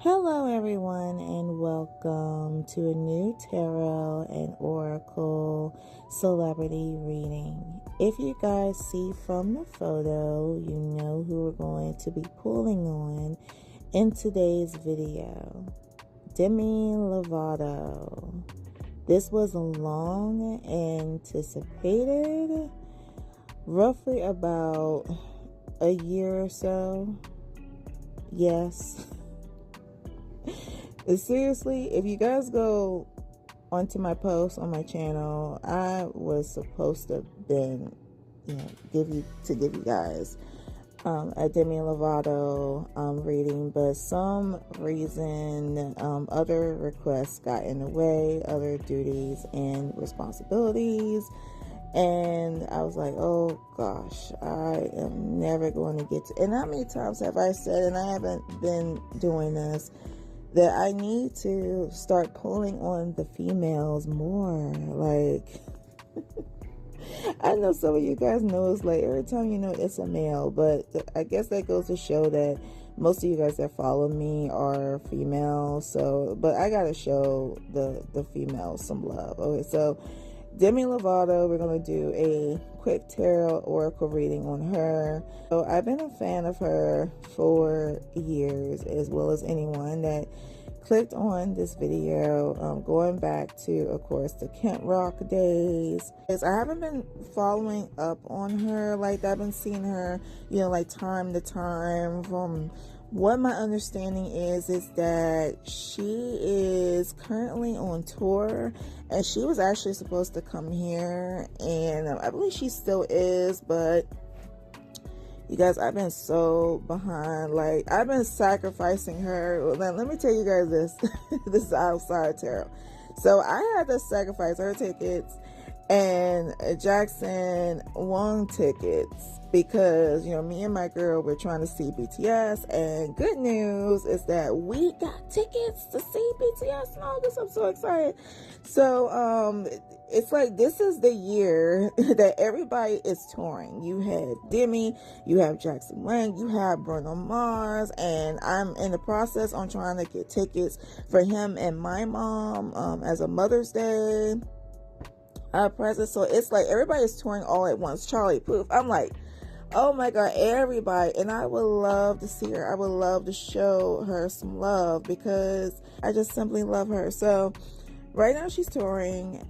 Hello everyone, and welcome to a new tarot and oracle celebrity reading. If you guys see from the photo, you know who we're going to be pulling on in today's video. Demi Lavato. This was long anticipated, roughly about a year or so. Yes. Seriously, if you guys go onto my post on my channel, I was supposed to been, give you guys a Demi Lovato reading, but some reason other requests got in the way, other duties and responsibilities, and I was like, oh gosh, I am never going to get to. And how many times have I said, and I haven't been doing this, that I need to start pulling on the females more. Like, I know some of you guys know it's like every time you know it's a male, but I guess that goes to show that most of you guys that follow me are female. So, but I gotta show the females some love. Okay, so Demi Lovato, we're going to do a quick tarot oracle reading on her. So I've been a fan of her for years, as well as anyone that clicked on this video, going back to, of course, the Kent Rock days. I haven't been following up on her like that. I've been seeing her, like time to time. From what my understanding is that she is currently on tour, and she was actually supposed to come here, and I believe she still is, but you guys, I've been so behind. Like, I've been sacrificing her. Well, let me tell you guys this. This is outside tarot. So I had to sacrifice her tickets, and Jackson won tickets because, me and my girl were trying to see BTS, and good news is that we got tickets to see BTS in August. I'm so excited. So, it's like this is the year that everybody is touring. You had Demi, you have Jackson Wang, you have Bruno Mars, and I'm in the process on trying to get tickets for him and my mom as a Mother's Day present. So it's like everybody is touring all at once. Charlie Puth. I'm like, oh my God, everybody. And I would love to see her. I would love to show her some love because I just simply love her. So right now she's touring.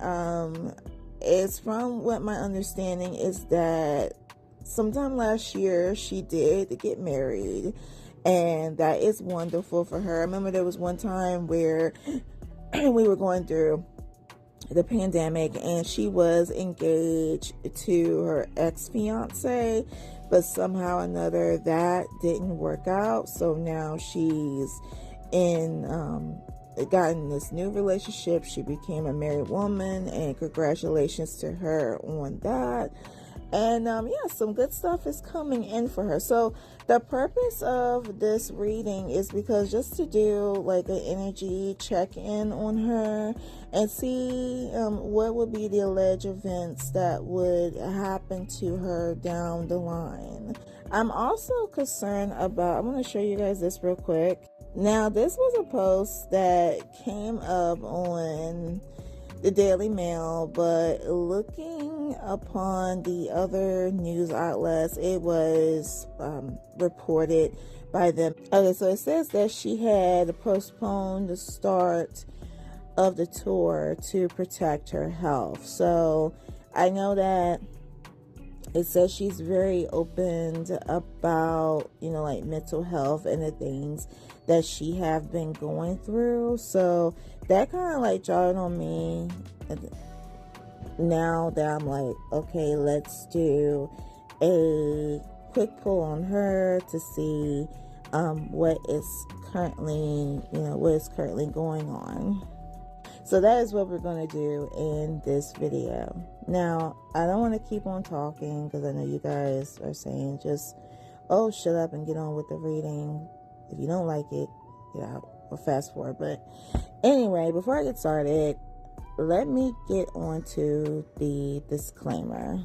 It's from what my understanding is that sometime last year she did get married, and that is wonderful for her. I remember there was one time where we were going through the pandemic and she was engaged to her ex-fiance, but somehow or another that didn't work out. So now she's gotten this new relationship. She became a married woman, and congratulations to her on that. And some good stuff is coming in for her. So the purpose of this reading is because just to do like an energy check-in on her and see what would be the alleged events that would happen to her down the line. I'm also concerned about, I'm going to show you guys this real quick. Now, this was a post that came up on the Daily Mail, but looking upon the other news outlets, it was reported by them. Okay, so it says that she had postponed the start of the tour to protect her health. So I know that it says she's very open about, like mental health and the things that she have been going through. So that kind of like jarred on me. Now that I'm like, okay, let's do a quick pull on her to see what is currently going on. So that is what we're going to do in this video. Now, I don't want to keep on talking because I know you guys are saying just, oh, shut up and get on with the reading. If you don't like it, get out or fast forward. But anyway, before I get started, let me get on to the disclaimer.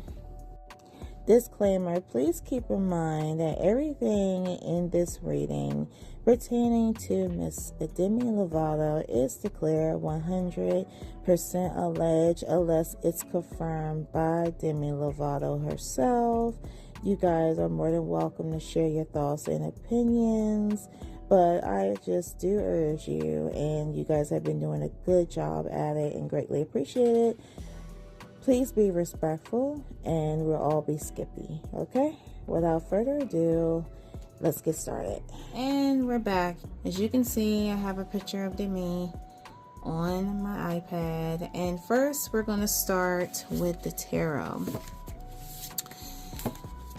Disclaimer, please keep in mind that everything in this reading pertaining to Miss Demi Lovato is declared 100% alleged unless it's confirmed by Demi Lovato herself. You guys are more than welcome to share your thoughts and opinions, but I just do urge you, and you guys have been doing a good job at it and greatly appreciate it. Please be respectful and we'll all be skippy, okay? Without further ado, let's get started. And we're back. As you can see, I have a picture of Demi on my iPad. And first, we're going to start with the tarot.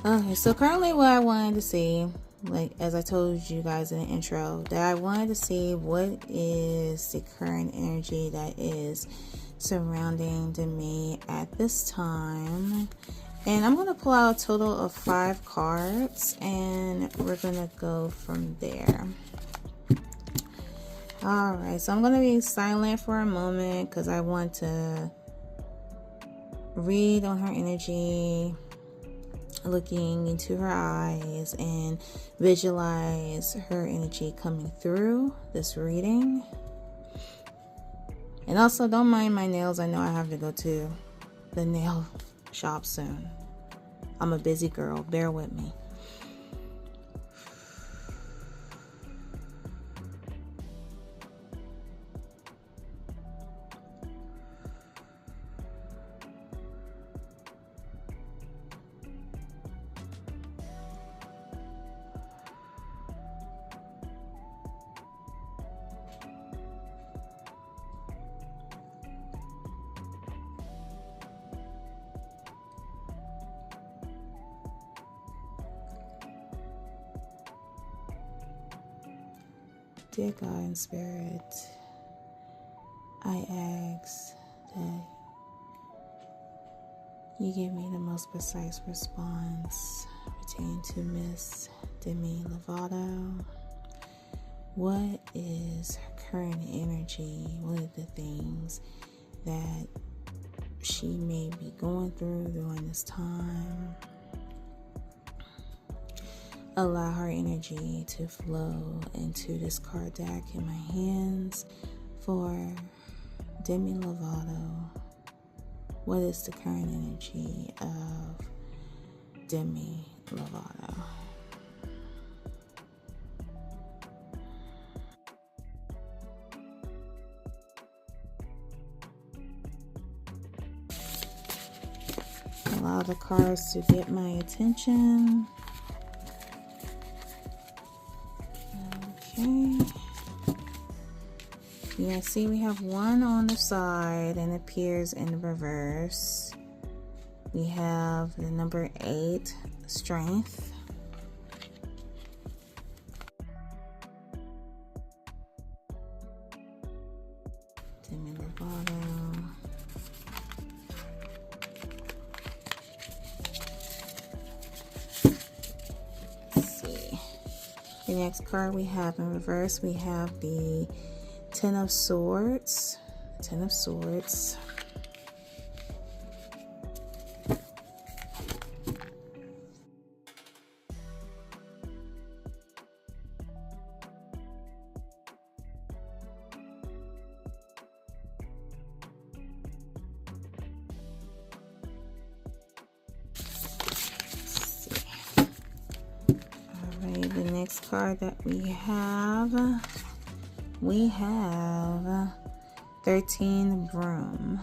Okay, so currently what I wanted to see, like as I told you guys in the intro, that I wanted to see what is the current energy that is surrounding Demi at this time. And I'm going to pull out a total of 5 cards and we're going to go from there. Alright, so I'm going to be silent for a moment because I want to read on her energy, looking into her eyes and visualize her energy coming through this reading. And also, don't mind my nails. I know I have to go to the nail shop soon. I'm a busy girl. Bear with me. Dear God and Spirit, I ask that you give me the most precise response pertaining to Miss Demi Lovato. What is her current energy? What are the things that she may be going through during this time? Allow her energy to flow into this card deck in my hands for Demi Lovato. What is the current energy of Demi Lovato? Allow the cards to get my attention. Okay. Yeah, see, we have 1 on the side and appears in the reverse. We have the number 8, strength. Demi Lovato. Let's see. The next card we have in reverse, we have the 10 of Swords. 10 of Swords. Alright, the next card that we have 13 Broom.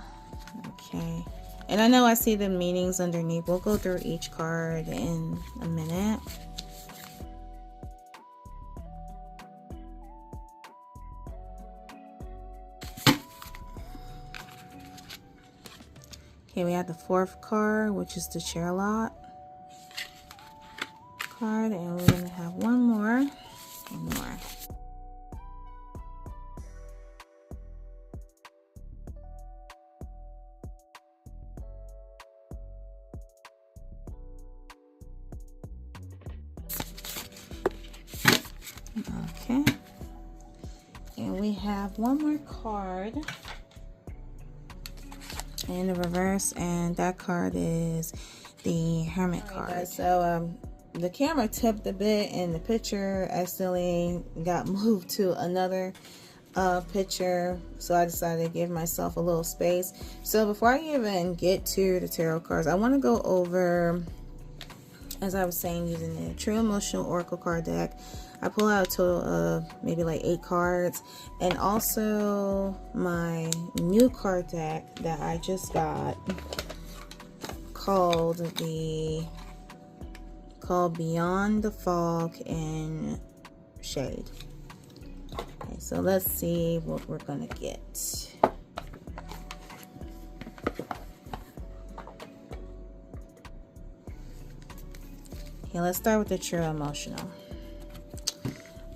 Okay, and I know I see the meanings underneath. We'll go through each card in a minute. Okay, we have the 4th card, which is the Charlotte card, and we're gonna have one more. Okay, and we have one more card in the reverse, and that card is the Hermit card. Guys, so the camera tipped a bit and the picture accidentally got moved to another picture, so I decided to give myself a little space. So before I even get to the tarot cards, I want to go over, as I was saying, using the True Emotional Oracle card deck. I pull out a total of maybe like 8 cards, and also my new card deck that I just got called Beyond the Fog and Shade. Okay, so let's see what we're gonna get. Okay, let's start with the True Emotional.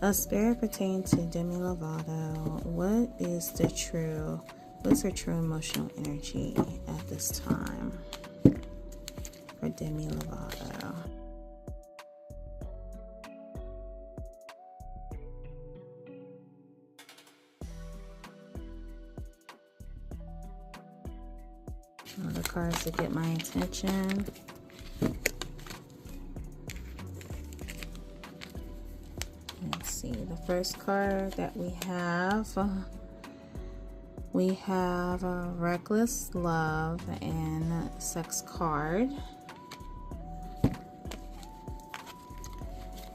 A spirit pertaining to Demi Lavato. What's her true emotional energy at this time for Demi Lavato? One of the cards to get my attention. Let's see, the first card that we have a Reckless Love and Sex card.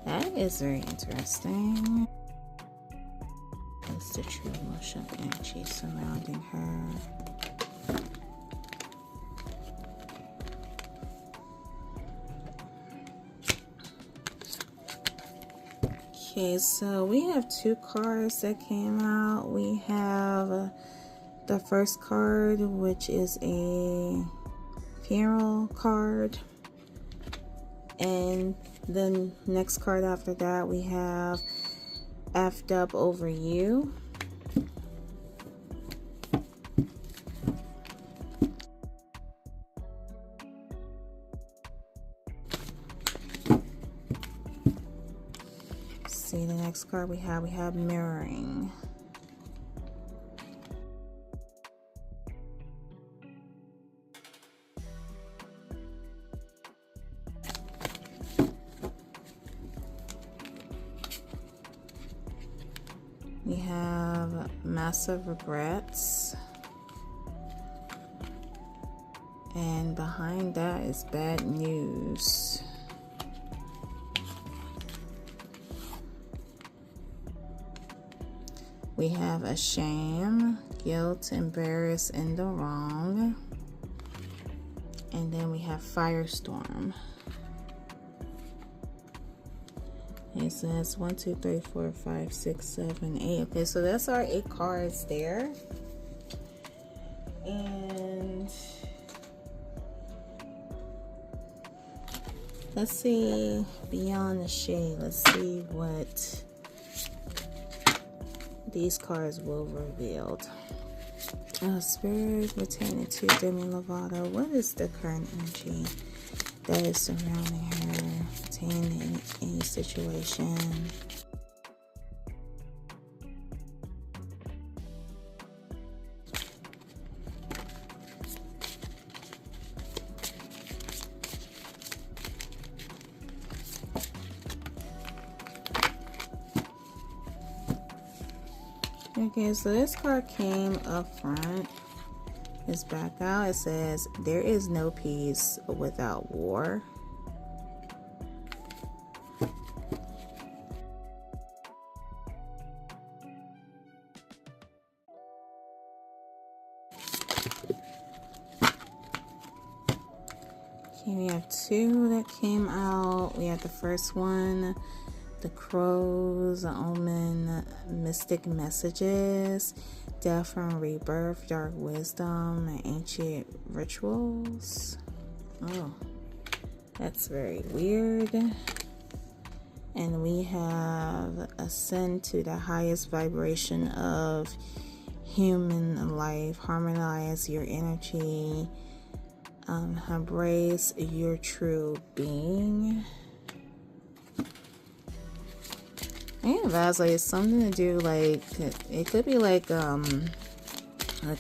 That is very interesting. That's the true emotional energy surrounding her. Okay, so we have 2 cards that came out. We have the first card, which is a funeral card, and the next card after that we have Effed Up Over You. See, the next card we have Mirroring. We have Massive Regrets. And behind that is Bad News. We have Ashamed, Guilt, Embarrassed, in the Wrong. And then we have Firestorm. It says 1, 2, 3, 4, 5, 6, 7, 8. Okay, so that's our 8 cards there. And let's see Beyond the Shade. Let's see what these cards will reveal. Spirit pertaining to Demi Lovato. What is the current energy that is surrounding her, pertaining to any situation? Okay, so this card came up front. It's back out. It says, there is no peace without war. Okay, we have 2 that came out. We have the first one, The Crows, Omen, Mystic Messages, Death and Rebirth, Dark Wisdom, and Ancient Rituals. Oh, that's very weird. And we have Ascend to the highest vibration of human life, harmonize your energy, embrace your true being. And that's like something to do, like it could be like a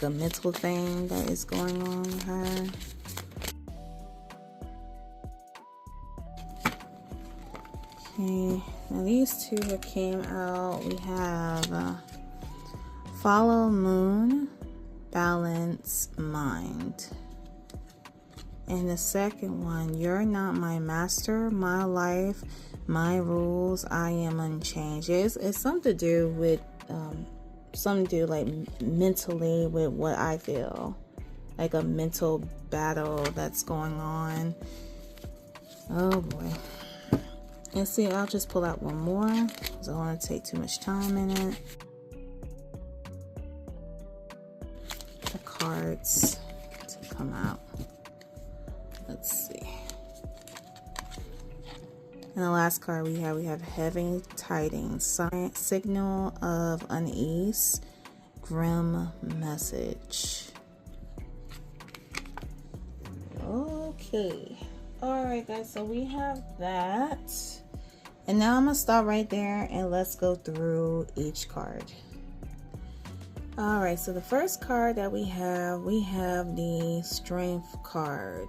mental thing that is going on with her. Okay, now these two that came out, we have Follow Moon, Balance Mind. And the second one, You're Not My Master, My Life, My Rules, I Am Unchanged. It's something to do with, something to do like mentally with what I feel. Like a mental battle that's going on. Oh boy. And see, I'll just pull out one more because I don't want to take too much time in it. The cards to come out. Let's see. And the last card we have Heavy Tidings, Signal of Unease, Grim Message. Okay. Alright guys, so we have that. And now I'm going to stop right there and let's go through each card. Alright, so the first card that we have the Strength card.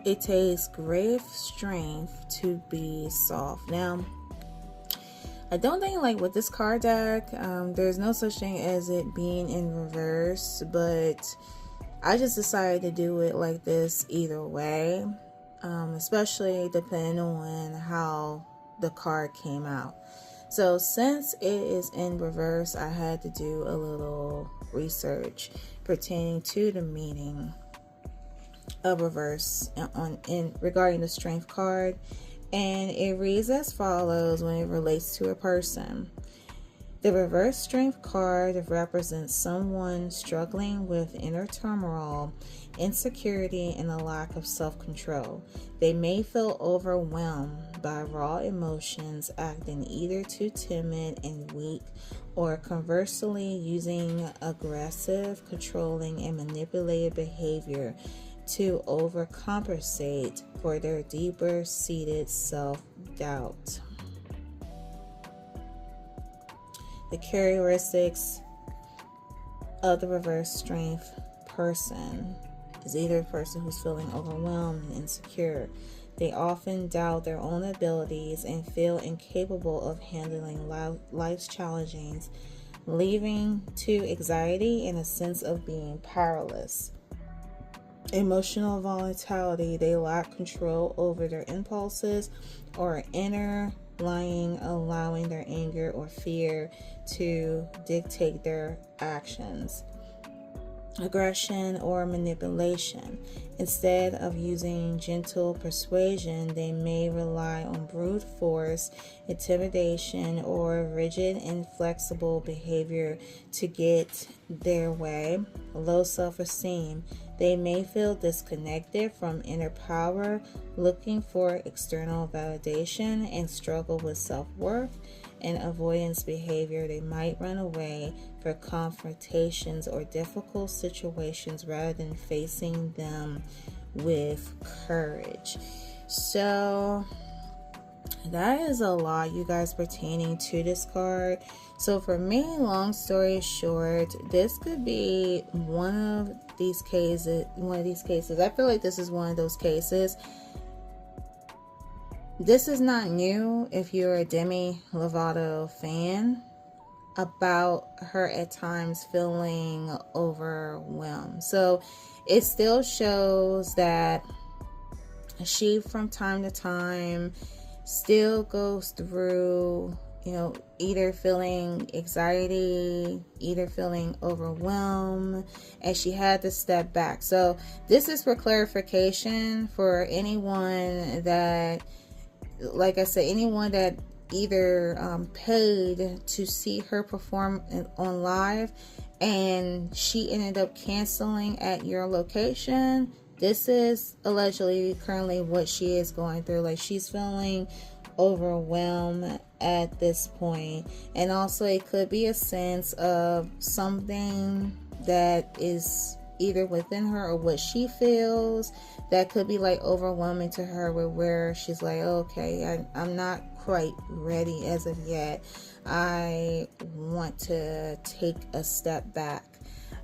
It takes great strength to be soft. Now, I don't think like with this card deck, there's no such thing as it being in reverse, but I just decided to do it like this either way, especially depending on how the card came out. So since it is in reverse, I had to do a little research pertaining to the meaning of reverse regarding the Strength card, and it reads as follows when it relates to a person. The reverse Strength card represents someone struggling with inner turmoil, insecurity, and a lack of self-control. They may feel overwhelmed by raw emotions, acting either too timid and weak, or conversely using aggressive, controlling, and manipulative behavior to overcompensate for their deeper seated self-doubt. The characteristics of the reverse Strength person is either a person who's feeling overwhelmed and insecure. They often doubt their own abilities and feel incapable of handling life's challenges, leading to anxiety and a sense of being powerless. Emotional volatility. They lack control over their impulses or inner lying, allowing their anger or fear to dictate their actions. Aggression or manipulation. Instead of using gentle persuasion, they may rely on brute force, intimidation, or rigid, inflexible behavior to get their way. Low self-esteem. They may feel disconnected from inner power, looking for external validation, and struggle with self-worth and avoidance behavior. They might run away for confrontations or difficult situations rather than facing them with courage. So that is a lot, you guys, pertaining to this card. So for me, long story short, this could be one of these cases. I feel like this is one of those cases. This is not new if you're a Demi Lavato fan, about her at times feeling overwhelmed. So it still shows that she from time to time still goes through, either feeling anxiety, either feeling overwhelmed, and she had to step back. So this is for clarification for anyone that, like I said, anyone that either paid to see her perform on live and she ended up canceling at your location. This is allegedly currently what she is going through. Like, she's feeling overwhelmed at this point. And also it could be a sense of something that is either within her or what she feels that could be like overwhelming to her, where she's like, okay, I'm not quite ready as of yet. I want to take a step back.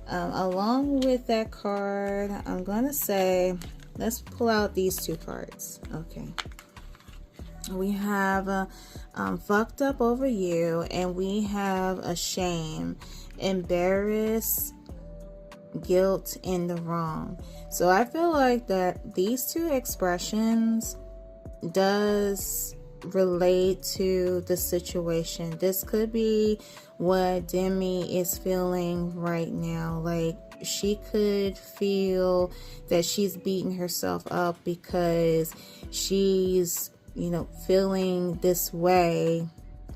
Along with that card, I'm gonna say, let's pull out these two cards. Okay, We have a fucked up over you, and we have a shame, embarrassed, guilt, and the wrong. So I feel like that these two expressions does relate to the situation. This could be what Demi is feeling right now. Like, she could feel that she's beating herself up because she's, you know, feeling this way,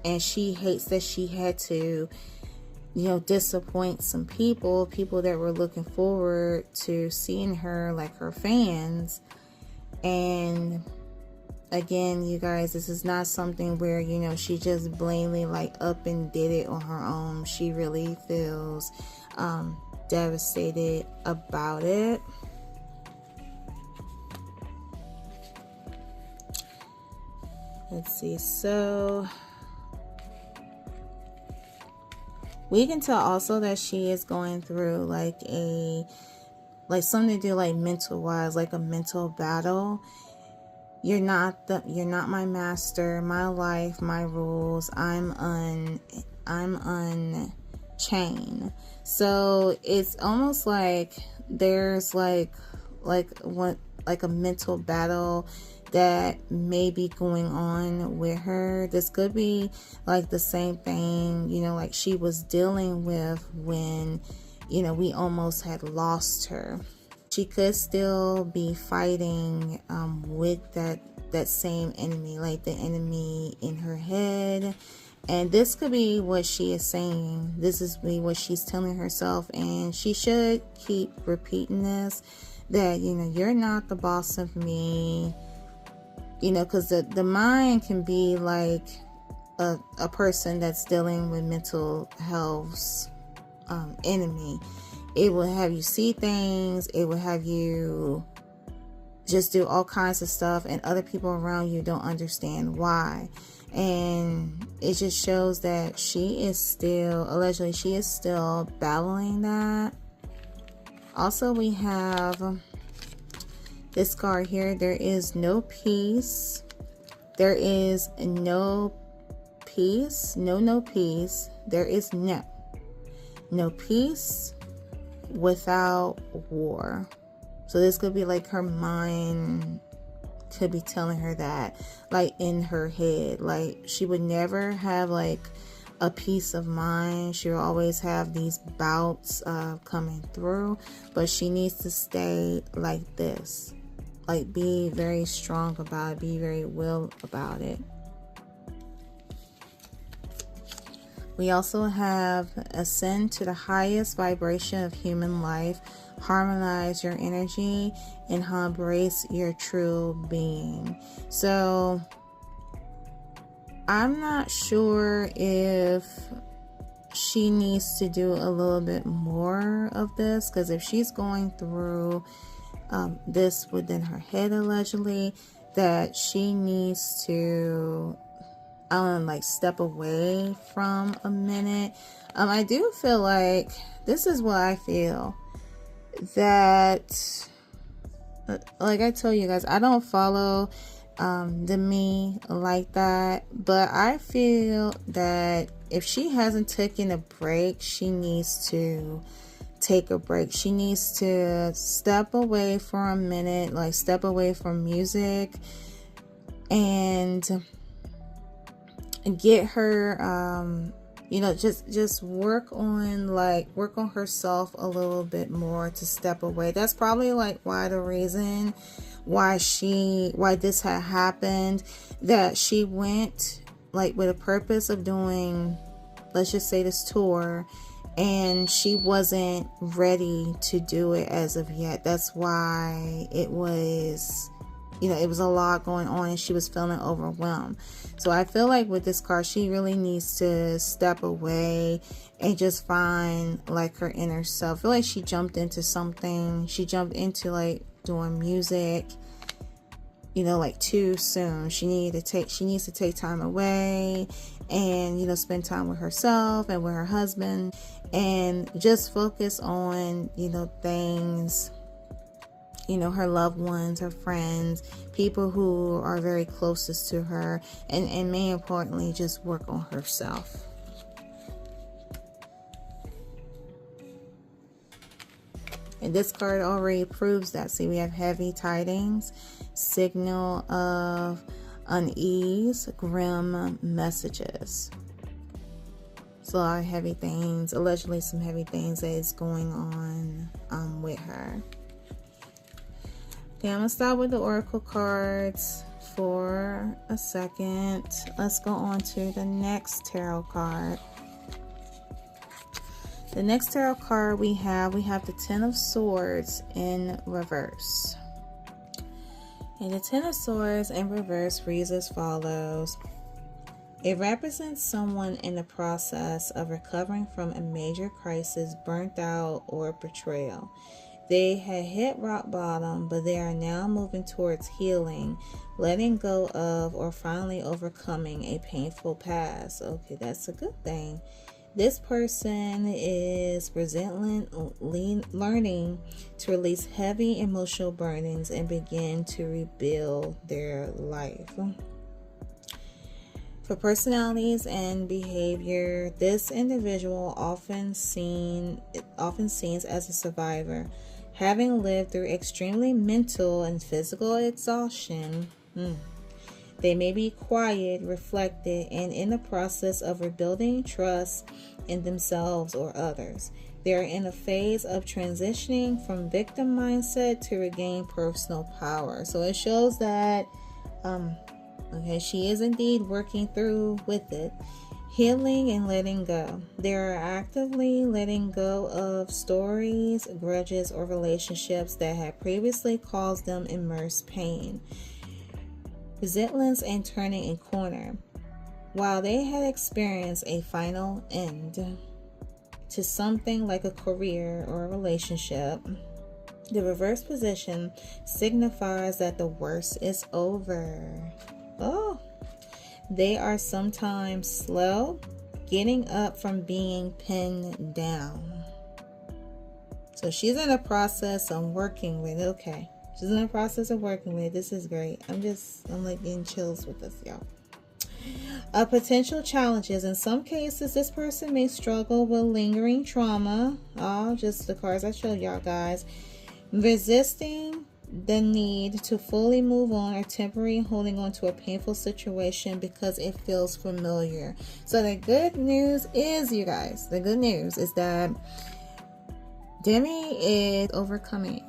and she hates that she had to, you know, disappoint some people that were looking forward to seeing her, like her fans. And again, you guys, this is not something where, you know, she just blatantly like up and did it on her own. She really feels devastated about it. Let's see. So we can tell also that she is going through like something to do like mental wise, like a mental battle. You're not my master, my life, my rules. I'm unchained. So it's almost like there's like a mental battle that may be going on with her. This could be like the same thing, you know, like she was dealing with when, you know, we almost had lost her. She could still be fighting with that same enemy, like the enemy in her head. And this could be what she is saying. This is what she's telling herself, and she should keep repeating this, that, you know, you're not the boss of me. You know, because the mind can be like a person that's dealing with mental health's enemy. It will have you see things. It will have you just do all kinds of stuff, and other people around you don't understand why. And it just shows that allegedly she is still battling that. Also, we have this card here. There is no peace. There is no peace. No peace. There is no peace without war. So this could be like her mind could be telling her that, like in her head, like she would never have like a peace of mind. She will always have these bouts coming through, but she needs to stay like this, like be very strong about it, be very will about it. We also have ascend to the highest vibration of human life, harmonize your energy, and embrace your true being. So I'm not sure if she needs to do a little bit more of this, because if she's going through this within her head allegedly, that she needs to like step away from a minute. I do feel like this is what I feel, that like I told you guys, I don't follow Demi like that, but I feel that if she hasn't taken a break, she needs to take a break. She needs to step away for a minute, like step away from music and get her you know, just work on herself a little bit more to step away. That's probably like the reason why this had happened, that she went like with a purpose of doing, let's just say, this tour, and she wasn't ready to do it as of yet. That's why it was, you know, it was a lot going on and she was feeling overwhelmed. So I feel like with this card, she really needs to step away and just find like her inner self. I feel like she jumped into something. She jumped into like doing music, you know, like too soon. She needs to take time away and, you know, spend time with herself and with her husband and just focus on, you know, things you know, her loved ones, her friends, people who are very closest to her, and may importantly, just work on herself. And this card already proves that. See, we have heavy tidings, signal of unease, grim messages. So a lot of heavy things, allegedly some heavy things that is going on with her. Okay, I'm going to stop with the Oracle cards for a second. Let's go on to the next tarot card. The next tarot card we have the Ten of Swords in reverse. And the Ten of Swords in reverse reads as follows. It represents someone in the process of recovering from a major crisis, burnt out, or betrayal. They had hit rock bottom, but they are now moving towards healing, letting go of, or finally overcoming a painful past. Okay, that's a good thing. This person is learning to release heavy emotional burdens and begin to rebuild their life. For personalities and behavior, this individual often seen as a survivor, having lived through extremely mental and physical exhaustion. They may be quiet, reflected, and in the process of rebuilding trust in themselves or others. They are in a phase of transitioning from victim mindset to regain personal power. So it shows that, okay, she is indeed working through with it. Healing and letting go. They are actively letting go of stories, grudges, or relationships that had previously caused them immense pain. Resilience and turning a corner. While they had experienced a final end to something like a career or a relationship, the reverse position signifies that the worst is over. Oh, they are sometimes slow getting up from being pinned down. So she's in a process of working with, okay. She's in the process of working with it. This is great. I'm like getting chills with this, y'all. Potential challenges. In some cases, this person may struggle with lingering trauma. Just the cards I showed y'all guys. Resisting the need to fully move on, or temporarily holding on to a painful situation because it feels familiar. So the good news is, you guys, the good news is that Demi is overcoming it.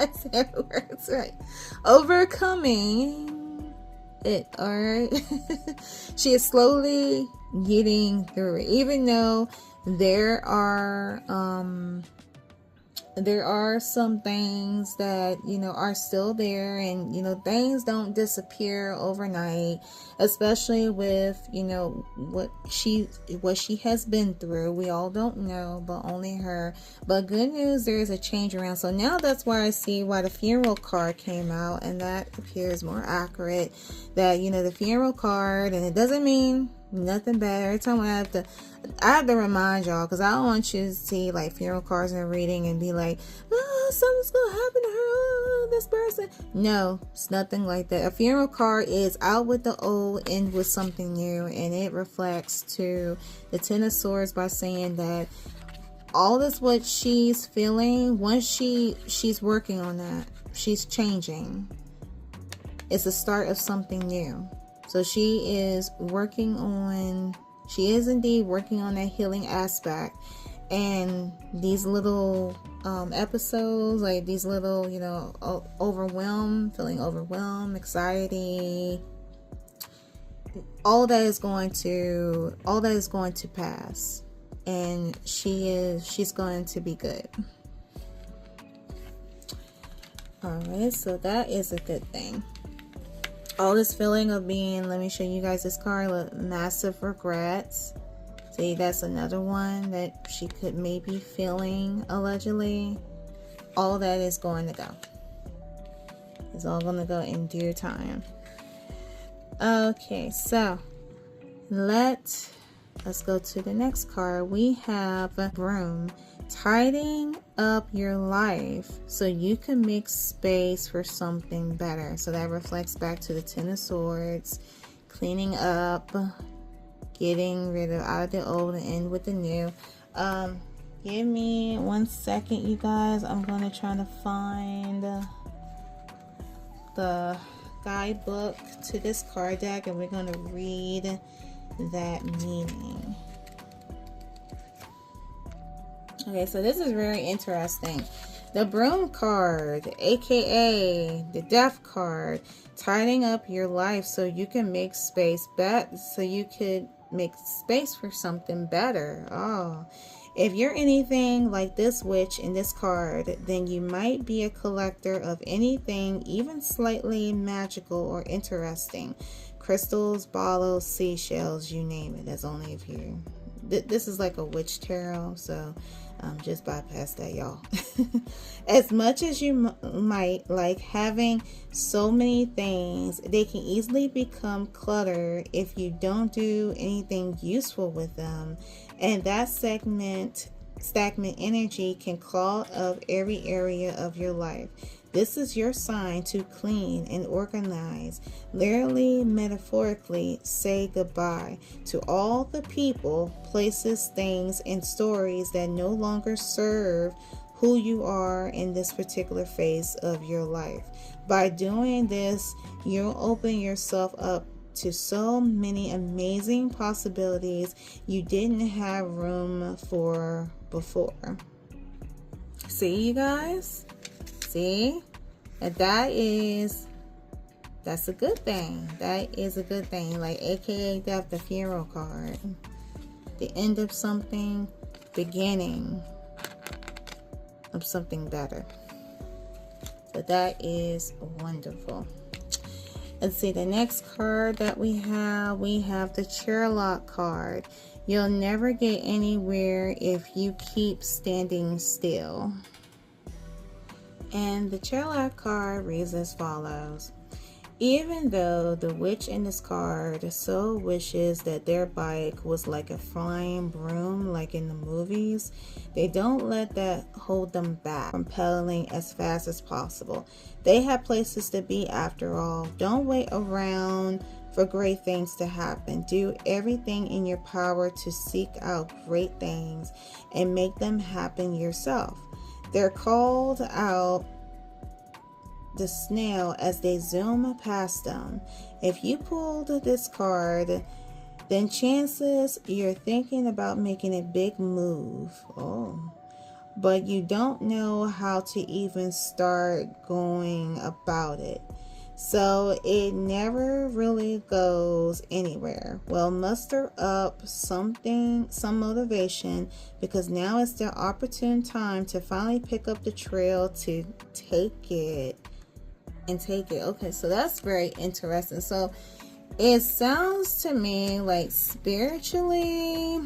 I said words right. Overcoming it, alright? She is slowly getting through it. Even though there are some things that, you know, are still there, and, you know, things don't disappear overnight, especially with, you know, what she has been through. We all don't know, but only her. But good news, there is a change around. So now that's why I see why the funeral card came out, and that appears more accurate, that, you know, the funeral card, and it doesn't mean nothing bad. Every time I have to remind y'all, because I don't want you to see like funeral cards and reading and be like, something's gonna happen to her, this person. No, it's nothing like that. A funeral card is out with the old, in with something new, and it reflects to the Ten of Swords by saying that all this what she's feeling, once she's working on that, she's changing. It's the start of something new. So she is indeed working on that healing aspect. And these little episodes, like these little, you know, feeling overwhelmed, anxiety, all that is going to pass. And she's going to be good. Alright, so that is a good thing. All this feeling of being, let me show you guys this card, massive regrets. See, that's another one that she could maybe feeling, allegedly. All that is going to go. It's all going to go in due time. Okay, so let Let's go to the next card. We have Broom. Tidying up your life so you can make space for something better. So that reflects back to the Ten of Swords. Cleaning up, getting rid of out of the old and in with the new. Give me 1 second, you guys. I'm going to try to find the guidebook to this card deck, and we're going to read that meaning. Okay, so this is very interesting. The Broom card, aka the Death card, tidying up your life so you can make space so you could make space for something better. Oh, if you're anything like this witch in this card, then you might be a collector of anything even slightly magical or interesting. Crystals, bottles, seashells, you name it. That's only if you... This is like a witch tarot, so just bypass that, y'all. As much as you might like having so many things, they can easily become clutter if you don't do anything useful with them. And that stagnant energy can clog up every area of your life. This is your sign to clean and organize. Literally, metaphorically, say goodbye to all the people, places, things, and stories that no longer serve who you are in this particular phase of your life. By doing this, you'll open yourself up to so many amazing possibilities you didn't have room for before. See, you guys? See? That's a good thing. That is a good thing. Like, aka Death, the funeral card. The end of something, beginning of something better. So that is wonderful. Let's see, the next card that we have the Chairlock card. You'll never get anywhere if you keep standing still. And the Chairlock card reads as follows. Even though the witch in this card so wishes that their bike was like a flying broom like in the movies, they don't let that hold them back from pedaling as fast as possible. They have places to be after all. Don't wait around for great things to happen. Do everything in your power to seek out great things and make them happen yourself. They're called out the snail as they zoom past them. If you pulled this card, then chances you're thinking about making a big move. But you don't know how to even start going about it. So it never really goes anywhere. Well, muster up some motivation, because now is the opportune time to finally pick up the trail to take it. Okay, so that's very interesting. So it sounds to me like spiritually,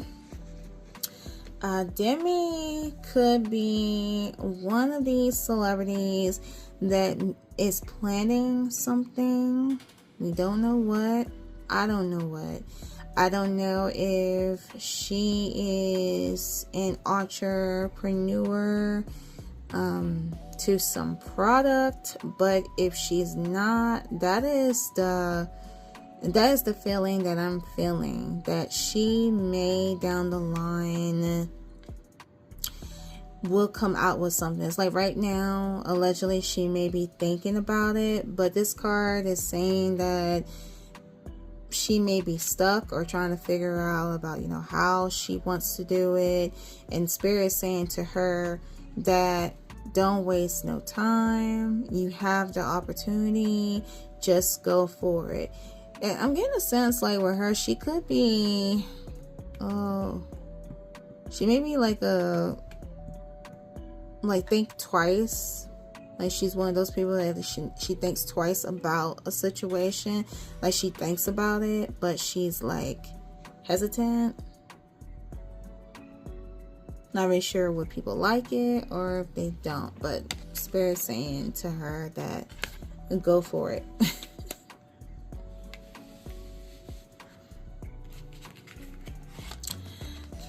Demi could be one of these celebrities that is planning something. We don't know what. I don't know what. I don't know if she is an entrepreneur to some product, but if she's not, that is the feeling that I'm feeling, that she may down the line will come out with something. It's like right now, allegedly she may be thinking about it, but this card is saying that she may be stuck or trying to figure out about, how she wants to do it. And Spirit is saying to her that don't waste no time. You have the opportunity. Just go for it. And I'm getting a sense like with her, she could be, she may be like think twice. Like she's one of those people that she thinks twice about a situation. Like she thinks about it, but she's like hesitant. Not really sure what people like it or if they don't. But Spirit's saying to her that go for it.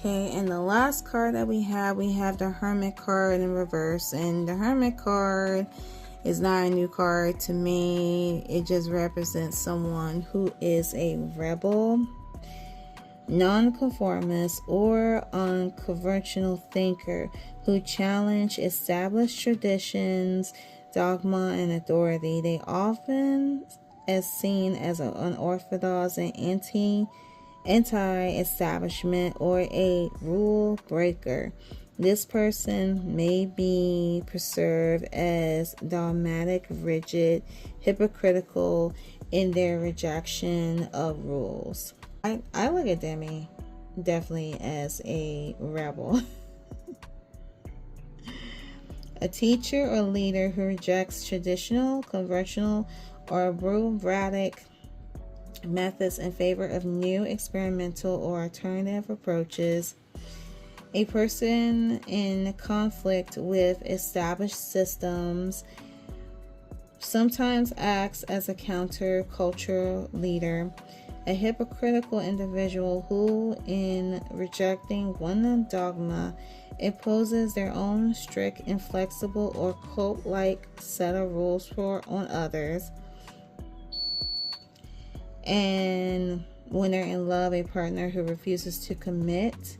Okay, and the last card that we have the Hermit card in reverse. And the Hermit card is not a new card to me. It just represents someone who is a rebel, nonconformist, or unconventional thinker who challenge established traditions, dogma, and authority. They often as seen as an unorthodox and anti-establishment or a rule breaker. This person may be perceived as dogmatic, rigid, hypocritical in their rejection of rules. I look at Demi definitely as a rebel. A teacher or leader who rejects traditional, conventional, or bureaucratic methods in favor of new, experimental, or alternative approaches. A person in conflict with established systems, sometimes acts as a counter-cultural leader. A hypocritical individual who, in rejecting one dogma, imposes their own strict, inflexible, or cult-like set of rules on others. And when they're in love, a partner who refuses to commit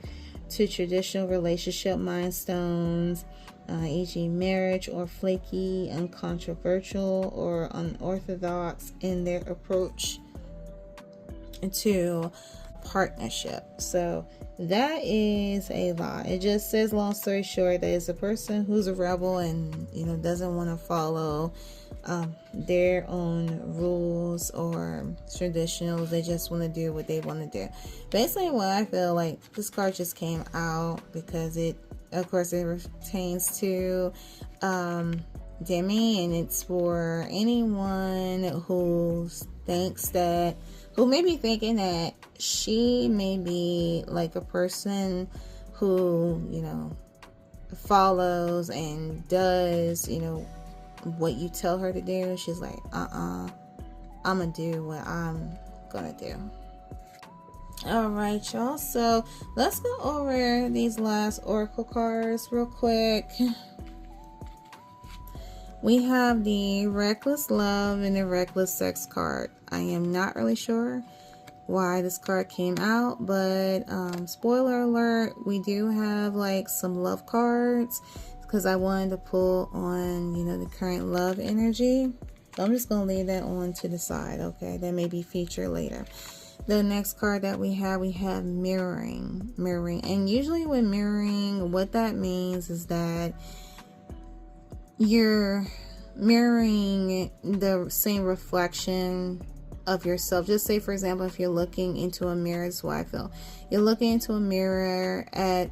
to traditional relationship milestones, e.g. marriage, or flaky, uncontroversial, or unorthodox in their approach to partnership. So that is a lot. It just says, long story short, that it's a person who's a rebel and doesn't want to follow their own rules or traditionals. They just want to do what they want to do. Basically, what I feel like this card just came out because it pertains to Demi, and it's for anyone who may be thinking that she may be like a person who follows and does what you tell her to do. She's like, I'm gonna do what I'm gonna do. All right, y'all, so let's go over these last oracle cards real quick. We have the reckless love and the reckless sex card. I am not really sure why this card came out, but spoiler alert, we do have like some love cards because I wanted to pull on the current love energy. So I'm just gonna leave that on to the side. Okay, that may be featured later. The next card that we have mirroring. And usually with mirroring, what that means is that you're mirroring the same reflection of yourself. Just say, for example, if you're looking into a mirror, that's what I feel. You're looking into a mirror at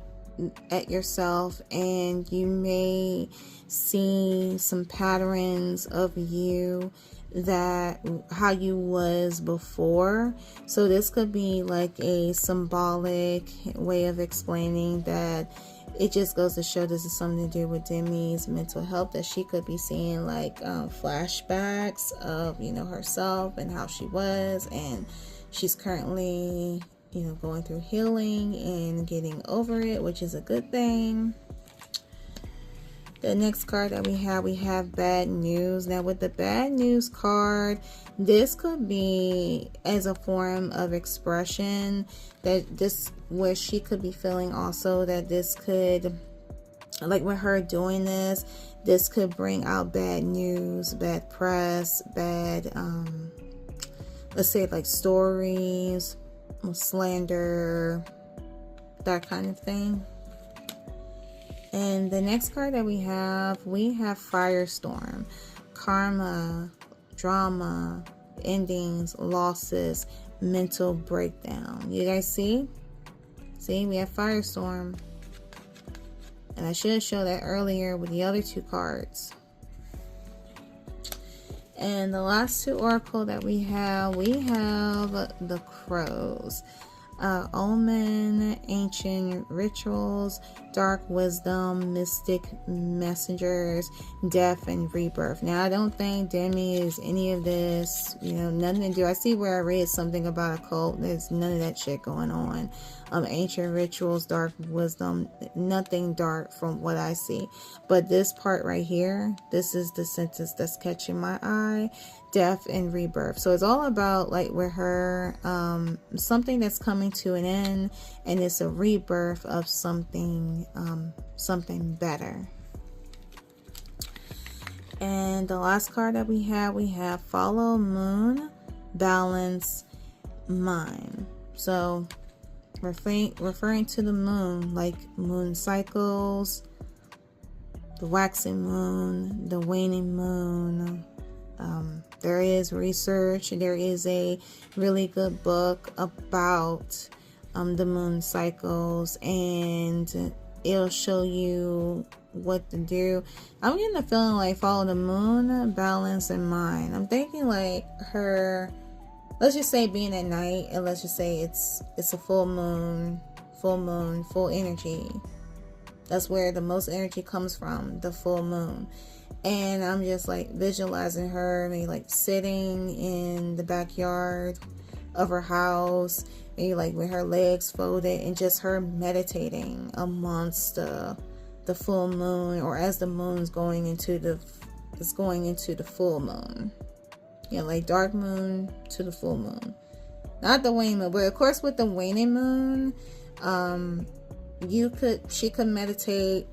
yourself, and you may see some patterns of you, that how you was before. So this could be like a symbolic way of explaining that. It just goes to show this is something to do with Demi's mental health, that she could be seeing like flashbacks of herself and how she was, and she's currently going through healing and getting over it, which is a good thing. The next card that we have bad news. Now with the bad news card, this could be as a form of expression that this, where she could be feeling also that this could, like with her doing this could bring out bad news, bad press, bad, let's say like stories, slander, that kind of thing. And the next card that we have Firestorm, karma, drama, endings, losses, mental breakdown. You guys see? We have Firestorm. And I should have showed that earlier with the other two cards. And the last two oracle that we have the Crows. Omen, ancient rituals, dark wisdom, mystic messengers, death and rebirth. Now I don't think Demi is any of this, you know, nothing to do. I see where I read something about a cult. There's none of that shit going on. Ancient rituals, dark wisdom, nothing dark from what I see. But this part right here, this is the sentence that's catching my eye: death and rebirth. So it's all about, like, with her, something that's coming to an end, and it's a rebirth of something, something better. And the last card that we have follow moon, balance, mind. So referring to the moon, like moon cycles, the waxing moon, the waning moon. There is research, there is a really good book about the moon cycles, and it'll show you what to do. I'm getting the feeling like follow the moon, balance, and mind. I'm thinking like her, let's just say being at night, and let's just say it's a full moon, full energy. That's where the most energy comes from, the full moon. And I'm just like visualizing her, maybe like sitting in the backyard of her house, maybe like with her legs folded, and just her meditating amongst the full moon, or as the moon's going into the full moon. Yeah, like dark moon to the full moon, not the waning moon. But of course, with the waning moon, she could meditate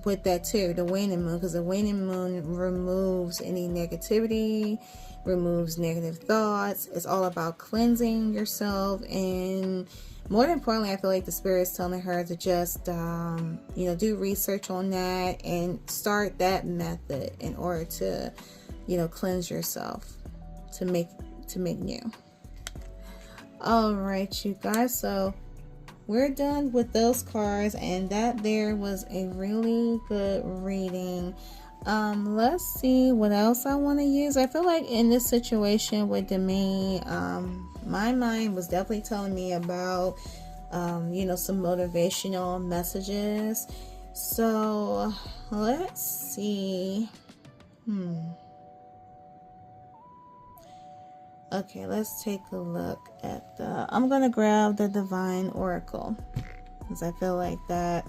with that too, the waning moon, because the waning moon removes any negativity, removes negative thoughts. It's all about cleansing yourself, and more importantly, I feel like the spirit's telling her to just do research on that and start that method in order to cleanse yourself, to make new. All right, you guys, so we're done with those cards, and that there was a really good reading. Let's see what else I want to use. I feel like in this situation with Demi, my mind was definitely telling me about some motivational messages. So let's see. Okay, let's take a look at I'm gonna grab the Divine Oracle, because I feel like that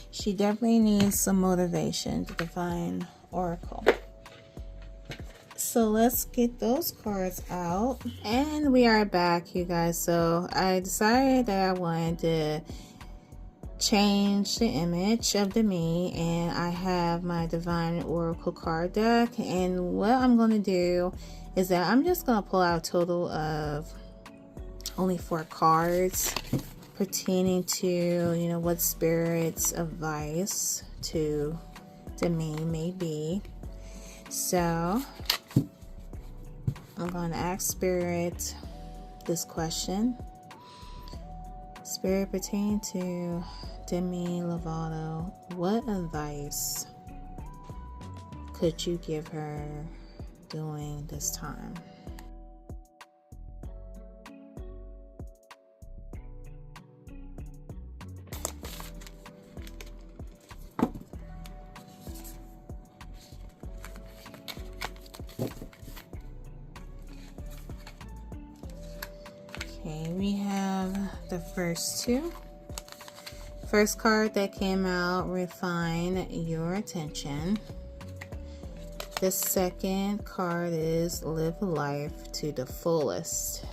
she definitely needs some motivation, the Divine Oracle. So let's get those cards out, and we are back, you guys. So I decided that I wanted to change the image of Demi, and I have my Divine Oracle card deck, and what I'm going to do is that I'm just going to pull out a total of only 4 cards pertaining to what Spirit's advice to Demi may be. So I'm going to ask Spirit this question. Spirit, pertaining to Demi Lavato, what advice could you give her during this time? Okay, we have the first 2. First card that came out, refine your attention. The second card is live life to the fullest.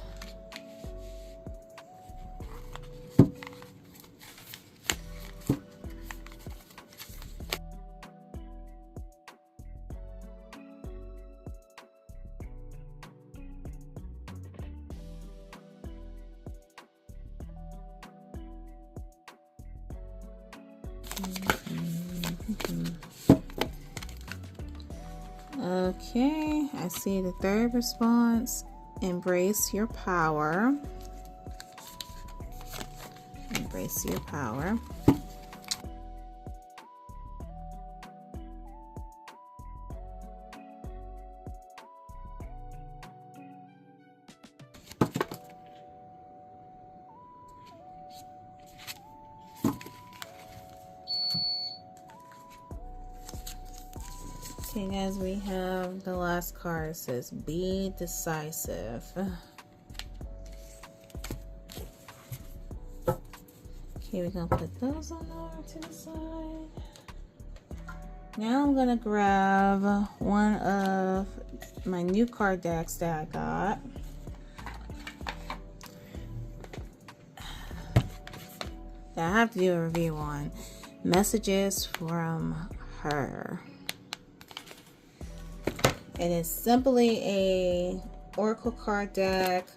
Okay, I see the third response. Embrace your power. Embrace your power. Okay, guys, we have the last card. It says, be decisive. Okay, we're going to put those on over to the side. Now I'm going to grab one of my new card decks that I got. That I have to do a review on. Messages from her. It is simply a oracle card deck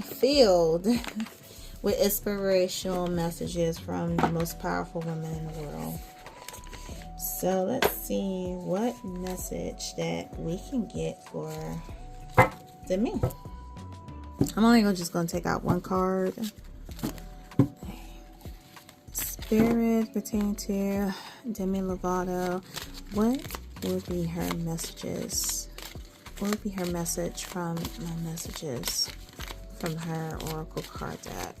filled with inspirational messages from the most powerful women in the world. So let's see what message that we can get for Demi. I'm only just going to take out one card. Spirit pertaining to Demi Lavato. What would be her messages? What would be her message from my messages from her oracle card deck?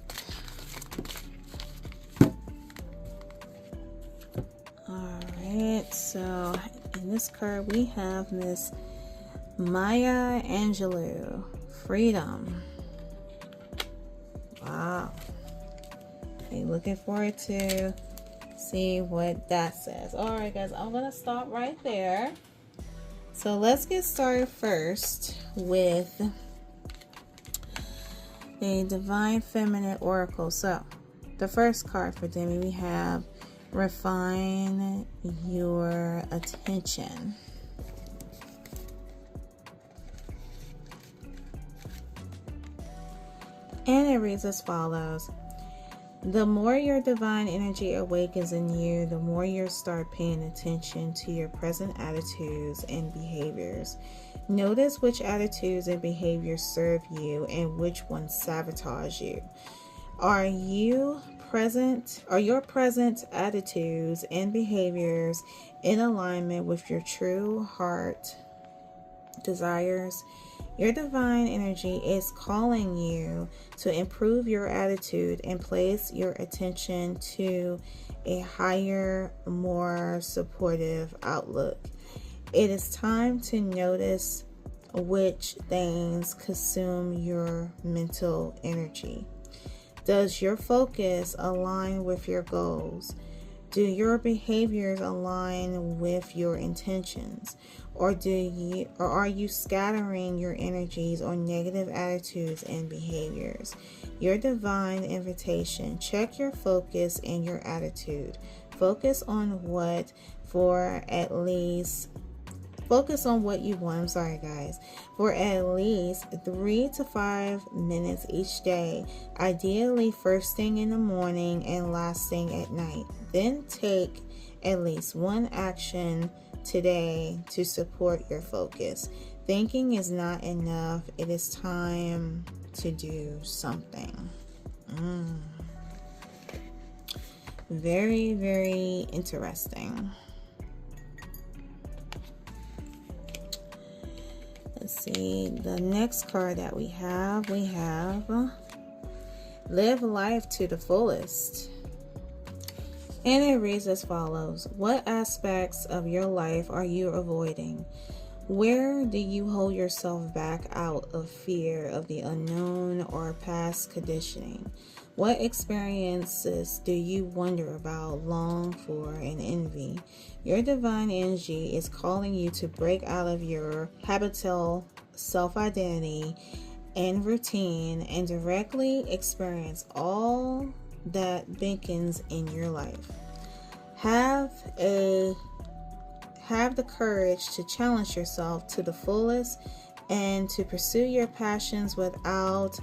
Alright, so in this card we have Miss Maya Angelou. Freedom. Wow. Okay, looking forward to see what that says. Alright guys, I'm going to stop right there. So let's get started first with a Divine Feminine Oracle. So the first card for Demi, we have refine your attention. And it reads as follows. The more your divine energy awakens in you, the more you start paying attention to your present attitudes and behaviors. Notice which attitudes and behaviors serve you and which ones sabotage you. Are your present attitudes and behaviors in alignment with your true heart desires? Your divine energy is calling you to improve your attitude and place your attention to a higher, more supportive outlook. It is time to notice which things consume your mental energy. Does your focus align with your goals? Do your behaviors align with your intentions? Or are you scattering your energies on negative attitudes and behaviors? Your divine invitation. Check your focus and your attitude. Focus on what you want. I'm sorry, guys. For at least 3 to 5 minutes each day, ideally first thing in the morning and last thing at night. Then take at least one action today to support your focus. Thinking is not enough. It is time to do something. Very, very interesting. Let's see, the next card that we have Live Life to the Fullest. And it reads as follows. What aspects of your life are you avoiding? Where do you hold yourself back out of fear of the unknown or past conditioning? What experiences do you wonder about, long for, and envy? Your divine energy is calling you to break out of your habitual self-identity and routine and directly experience all that beckons in your life. Have the courage to challenge yourself to the fullest and to pursue your passions without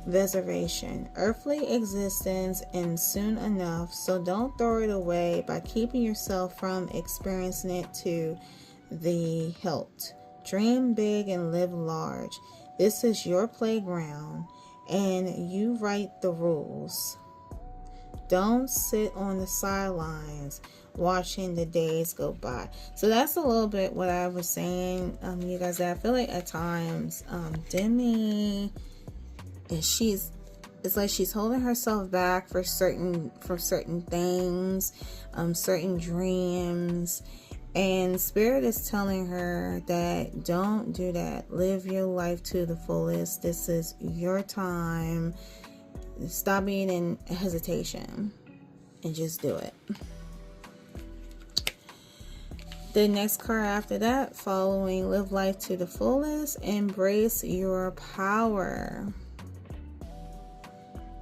reservation. Earthly existence ends soon enough, so don't throw it away by keeping yourself from experiencing it to the hilt. Dream big and live large. This is your playground and you write the rules. Don't sit on the sidelines watching the days go by. So that's a little bit what I was saying, you guys. I feel like at times Demi, it's like she's holding herself back for certain things, certain dreams, And Spirit is telling her that don't do that. Live your life to the fullest. This is your time. Stop being in hesitation and just do it. The next card after that, following live life to the fullest, embrace your power.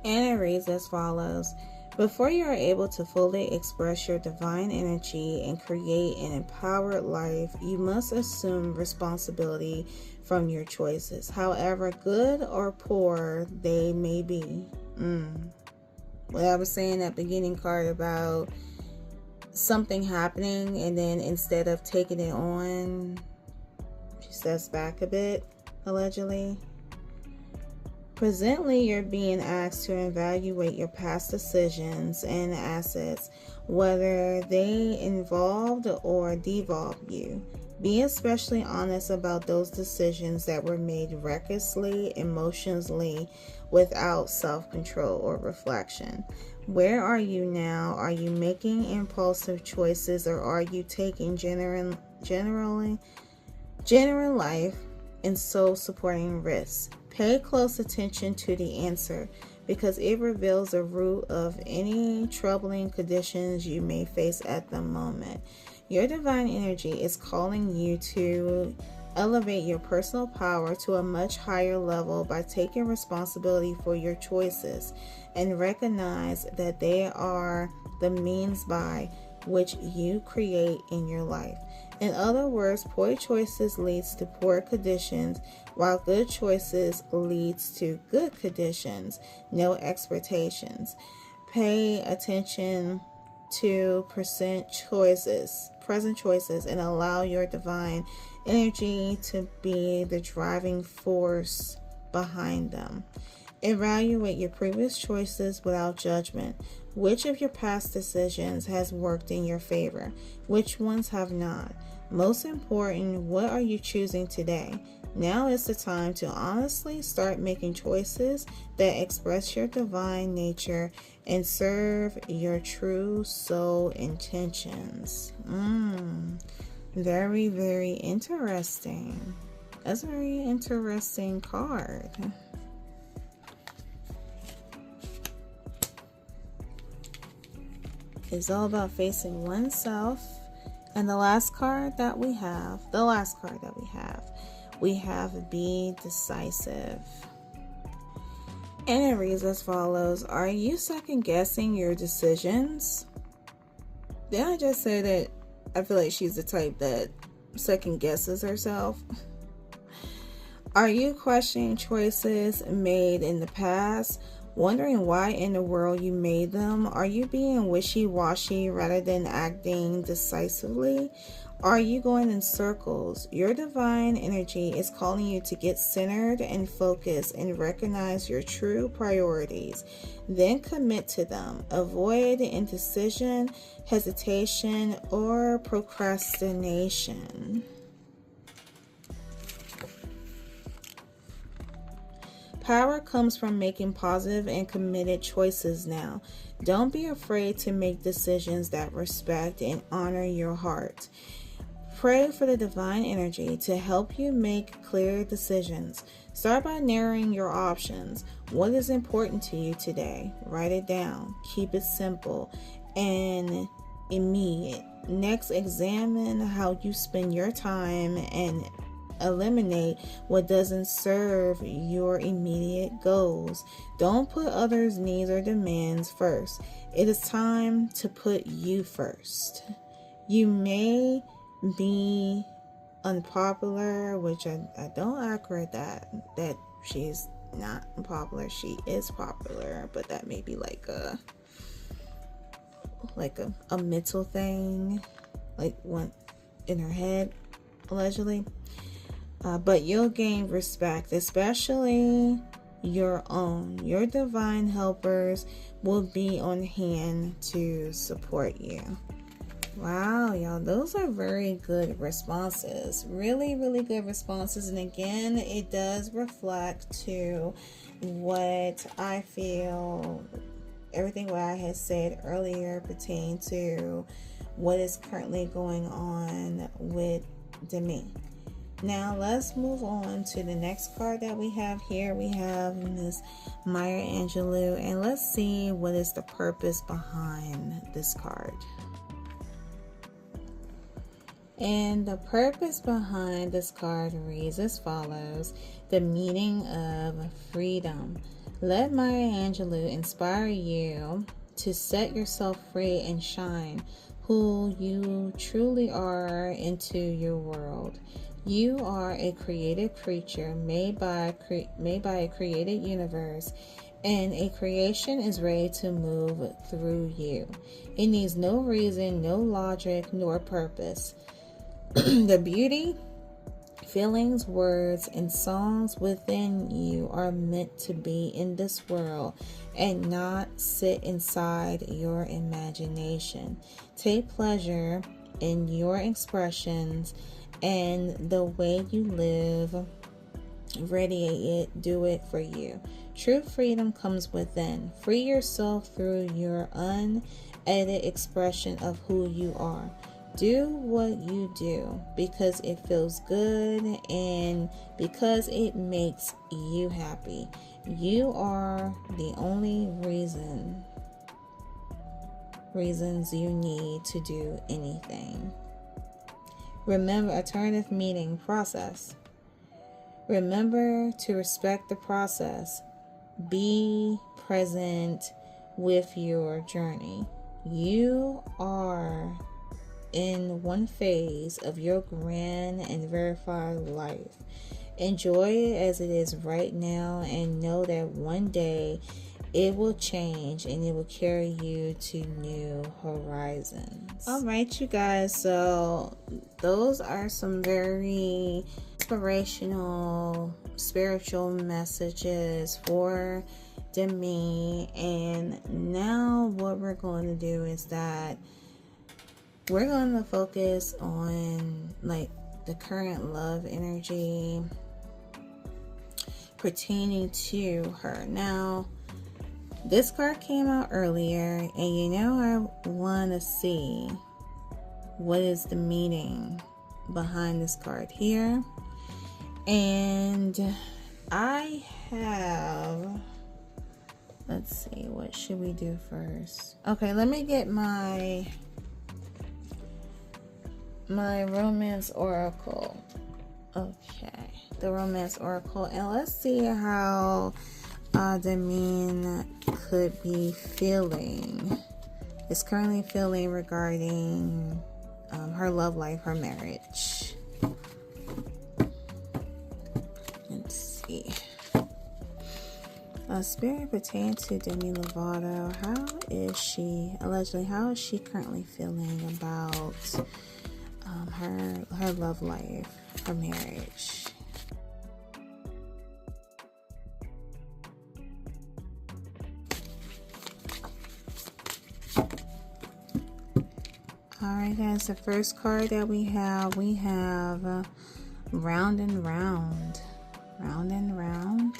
And it reads as follows. Before you are able to fully express your divine energy and create an empowered life, you must assume responsibility from your choices, however good or poor they may be. What I was saying at the beginning card about something happening, and then instead of taking it on, she steps back a bit, allegedly. Presently, you're being asked to evaluate your past decisions and assets, whether they involved or devolved you. Be especially honest about those decisions that were made recklessly, emotionally, without self-control or reflection. Where are you now? Are you making impulsive choices, or are you taking genuine life and soul-supporting risks? Pay close attention to the answer, because it reveals the root of any troubling conditions you may face at the moment. Your divine energy is calling you to elevate your personal power to a much higher level by taking responsibility for your choices, and recognize that they are the means by which you create in your life. In other words, poor choices leads to poor conditions, while good choices leads to good conditions. No expectations. Pay attention to present choices, and allow your divine energy to be the driving force behind them. Evaluate your previous choices without judgment. Which of your past decisions has worked in your favor? Which ones have not? Most important, what are you choosing today? Now is the time to honestly start making choices that express your divine nature and serve your true soul intentions. Very, very interesting. That's a very interesting card. It's all about facing oneself. And the last card that we have, we have be decisive. And it reads as follows. Are you second guessing your decisions? Did I just say that I feel like she's the type that second guesses herself? Are you questioning choices made in the past, wondering why in the world you made them? Are you being wishy-washy rather than acting decisively? Are you going in circles? Your divine energy is calling you to get centered and focused and recognize your true priorities. Then commit to them. Avoid indecision, hesitation, or procrastination. Power comes from making positive and committed choices now. Don't be afraid to make decisions that respect and honor your heart. Pray for the divine energy to help you make clear decisions. Start by narrowing your options. What is important to you today? Write it down. Keep it simple and immediate. Next, examine how you spend your time and eliminate what doesn't serve your immediate goals. Don't put others' needs or demands first. It is time to put you first. You may be unpopular, which I don't agree that she's not unpopular. She is popular, but that may be like a mental thing, like one in her head, allegedly. But you'll gain respect, especially your own. Your divine helpers will be on hand to support you. Wow, y'all, those are very good responses. Really, really good responses. And again, it does reflect to what I feel, everything what I had said earlier pertain to what is currently going on with Demi. Now let's move on to the next card that we have here. We have Miss Maya Angelou, and let's see what is the purpose behind this card. And the purpose behind this card reads as follows: the meaning of freedom. Let Maya Angelou inspire you to set yourself free and shine who you truly are into your world. You are a creative creature made by a created universe, and a creation is ready to move through you. It needs no reason, no logic, nor purpose. The beauty, feelings, words, and songs within you are meant to be in this world and not sit inside your imagination. Take pleasure in your expressions and the way you live. Radiate it, do it for you. True freedom comes within. Free yourself through your unedited expression of who you are. Do what you do because it feels good and because it makes you happy. You are the only reasons you need to do anything. Remember, alternative meaning, process. Remember to respect the process. Be present with your journey. You are in one phase of your grand and verified life. Enjoy it as it is right now and know that one day it will change and it will carry you to new horizons. All right, you guys, so those are some very inspirational, spiritual messages for Demi. And now what we're going to do is that we're going to focus on like the current love energy pertaining to her. Now, this card came out earlier, and you know I want to see what is the meaning behind this card here. And I have, let's see, what should we do first? Okay, let me get my romance oracle. Okay, the romance oracle, and let's see how Demi could be feeling, is currently feeling regarding her love life, her marriage. Let's see. Spirit pertaining to Demi Lovato. How is she currently feeling about her love life, her marriage? Alright guys, the first card that we have round and round. Round and round.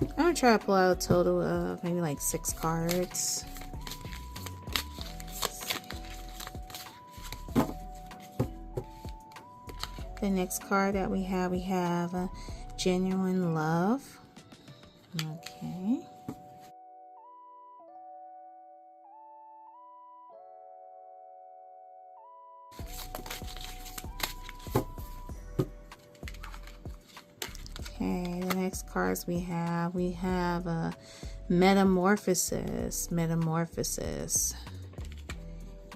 I'm going to try to pull out a total of maybe like 6 cards. The next card that we have genuine love. Okay. Okay, the next cards we have a metamorphosis,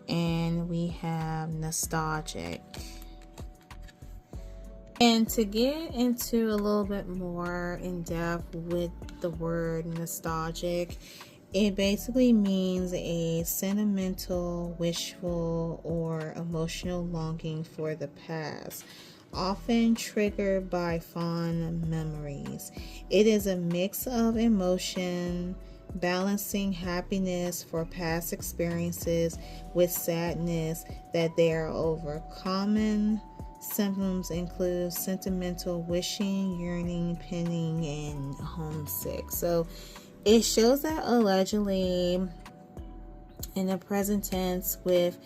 and we have nostalgic. And to get into a little bit more in depth with the word nostalgic, it basically means a sentimental, wishful, or emotional longing for the past, often triggered by fond memories. It is a mix of emotion, balancing happiness for past experiences with sadness that they are over. Common symptoms include sentimental wishing, yearning, pining, and homesick. So it shows that allegedly in the present tense with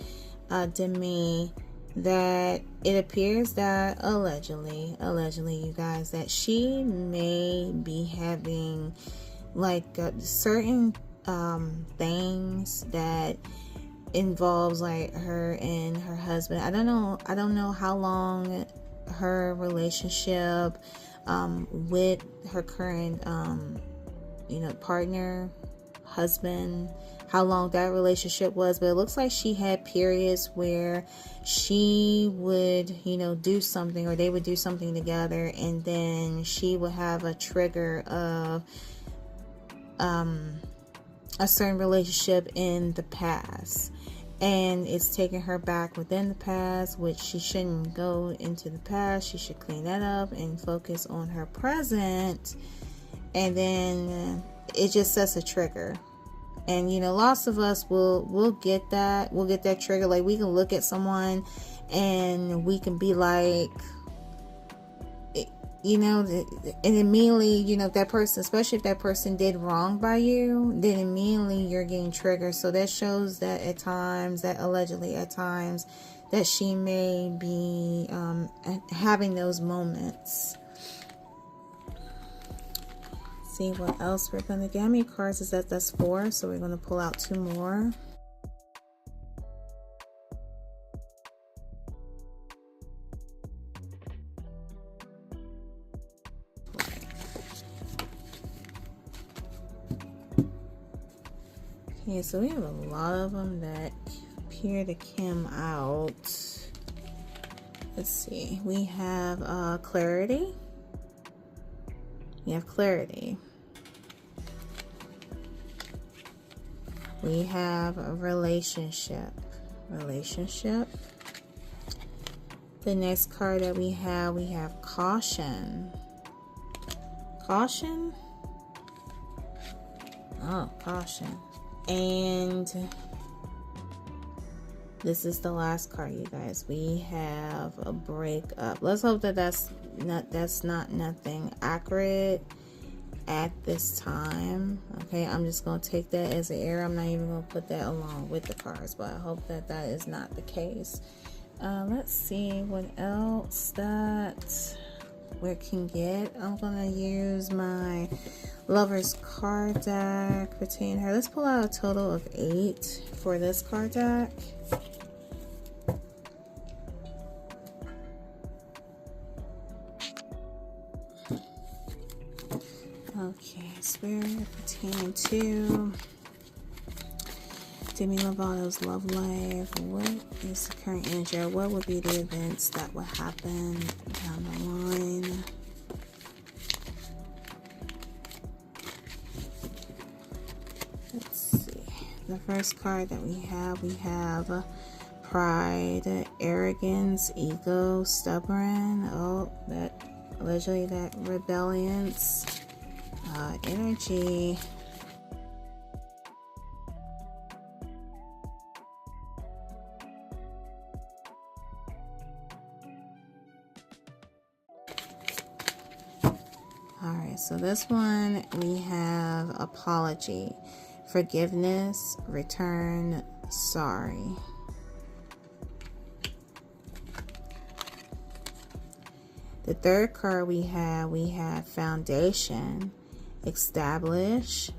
Demi, that it appears that allegedly, you guys, that she may be having like certain things that involves like her and her husband. I don't know how long her relationship with her current partner, husband, how long that relationship was, but it looks like she had periods where she would do something, or they would do something together, and then she would have a trigger of a certain relationship in the past, and it's taking her back within the past, which she shouldn't go into the past. She should clean that up and focus on her present, and then it just sets a trigger. And lots of us will get that. We'll get that trigger. Like, we can look at someone and we can be like, and immediately, if that person, especially if that person did wrong by you, then immediately you're getting triggered. So that shows that at times, that allegedly at times, that she may be having those moments. See what else we're going to get. How many cards is that? That's 4. So we're going to pull out 2 more. Okay, so we have a lot of them that appear to come out. Let's see. We have clarity. We have clarity. We have a relationship. The next card that we have caution. Caution? Oh, caution. And this is the last card, you guys. We have a breakup. Let's hope that that's not nothing accurate at this time. Okay, I'm just going to take that as an error. I'm not even going to put that along with the cards, but I hope that that is not the case. Let's see what else that we can get. I'm going to use my Lover's card deck pertaining her. Let's pull out a total of 8 for this card deck. Okay, Spirit pertaining to Demi Lovato's love life. What is the current energy? What would be the events that would happen down the line? Let's see. The first card that we have pride, arrogance, ego, stubborn. Oh, that allegedly that rebellious energy. Alright, so this one we have apology, forgiveness, return, sorry. The third card we have foundation, establish,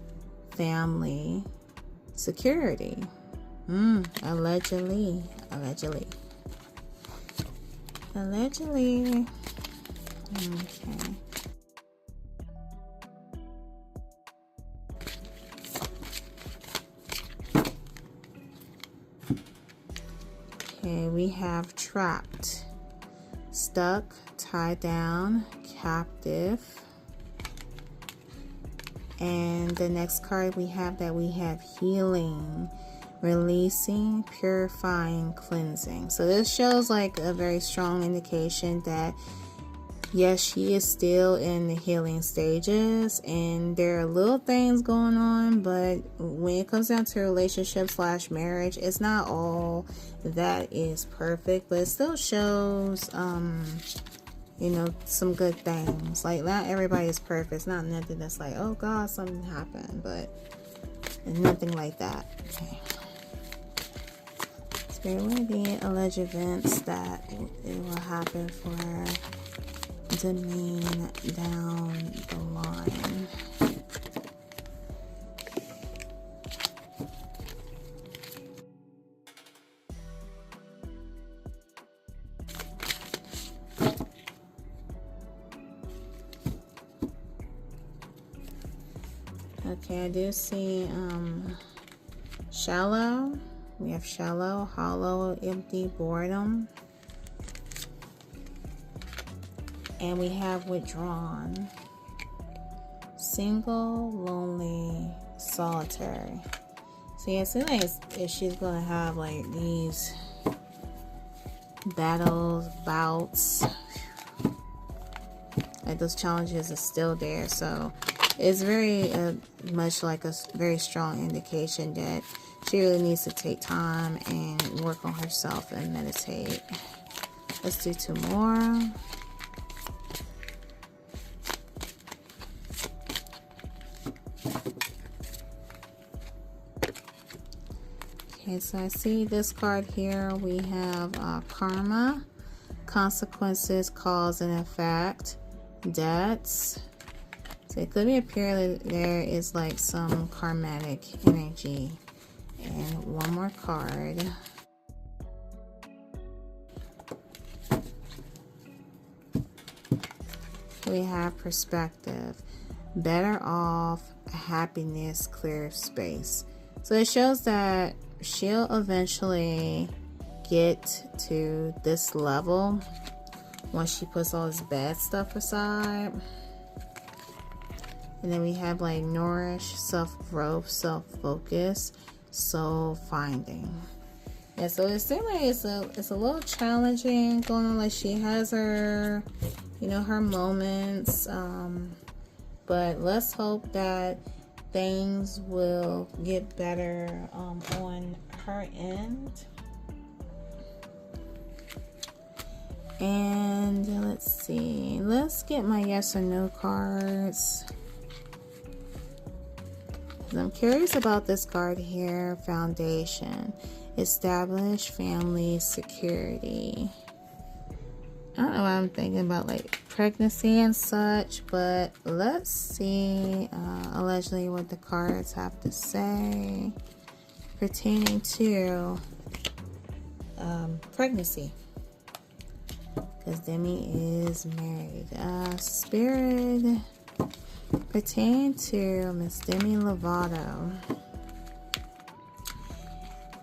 family, security. Allegedly. Okay. Okay, we have trapped, stuck, tied down, captive. And the next card we have healing, releasing, purifying, cleansing. So this shows like a very strong indication that yes, she is still in the healing stages, and there are little things going on, but when it comes down to relationship / marriage, it's not all that is perfect, but it still shows some good things. Like, not everybody is perfect. It's not nothing that's like, oh God, something happened, but nothing like that. Okay. Spirit, what are the alleged events that it will happen for Demi down the line? Okay, I do see shallow. We have shallow, hollow, empty, boredom. And we have withdrawn. Single, lonely, solitary. So yeah, it seems like if she's gonna have like these battles, bouts, like those challenges are still there. So it's very much like a very strong indication that she really needs to take time and work on herself and meditate. Let's do 2 more. Okay, so I see this card here. We have karma, consequences, cause and effect, debts. So it could be a period that there is like some karmatic energy. And one more card. We have perspective, better off, happiness, clear space. So it shows that she'll eventually get to this level once she puts all this bad stuff aside. And then we have like nourish, self-growth, self-focus, soul finding. Yeah, so it seems like it's a little challenging going on. Like she has her, you know, her moments. But let's hope that things will get better on her end. And let's see. Let's get my yes or no cards. I'm curious about this card here. Foundation. Establish family security. I don't know why I'm thinking about like pregnancy and such, but let's see allegedly what the cards have to say pertaining to pregnancy, because Demi is married. Spirit pertaining to Miss Demi Lavato.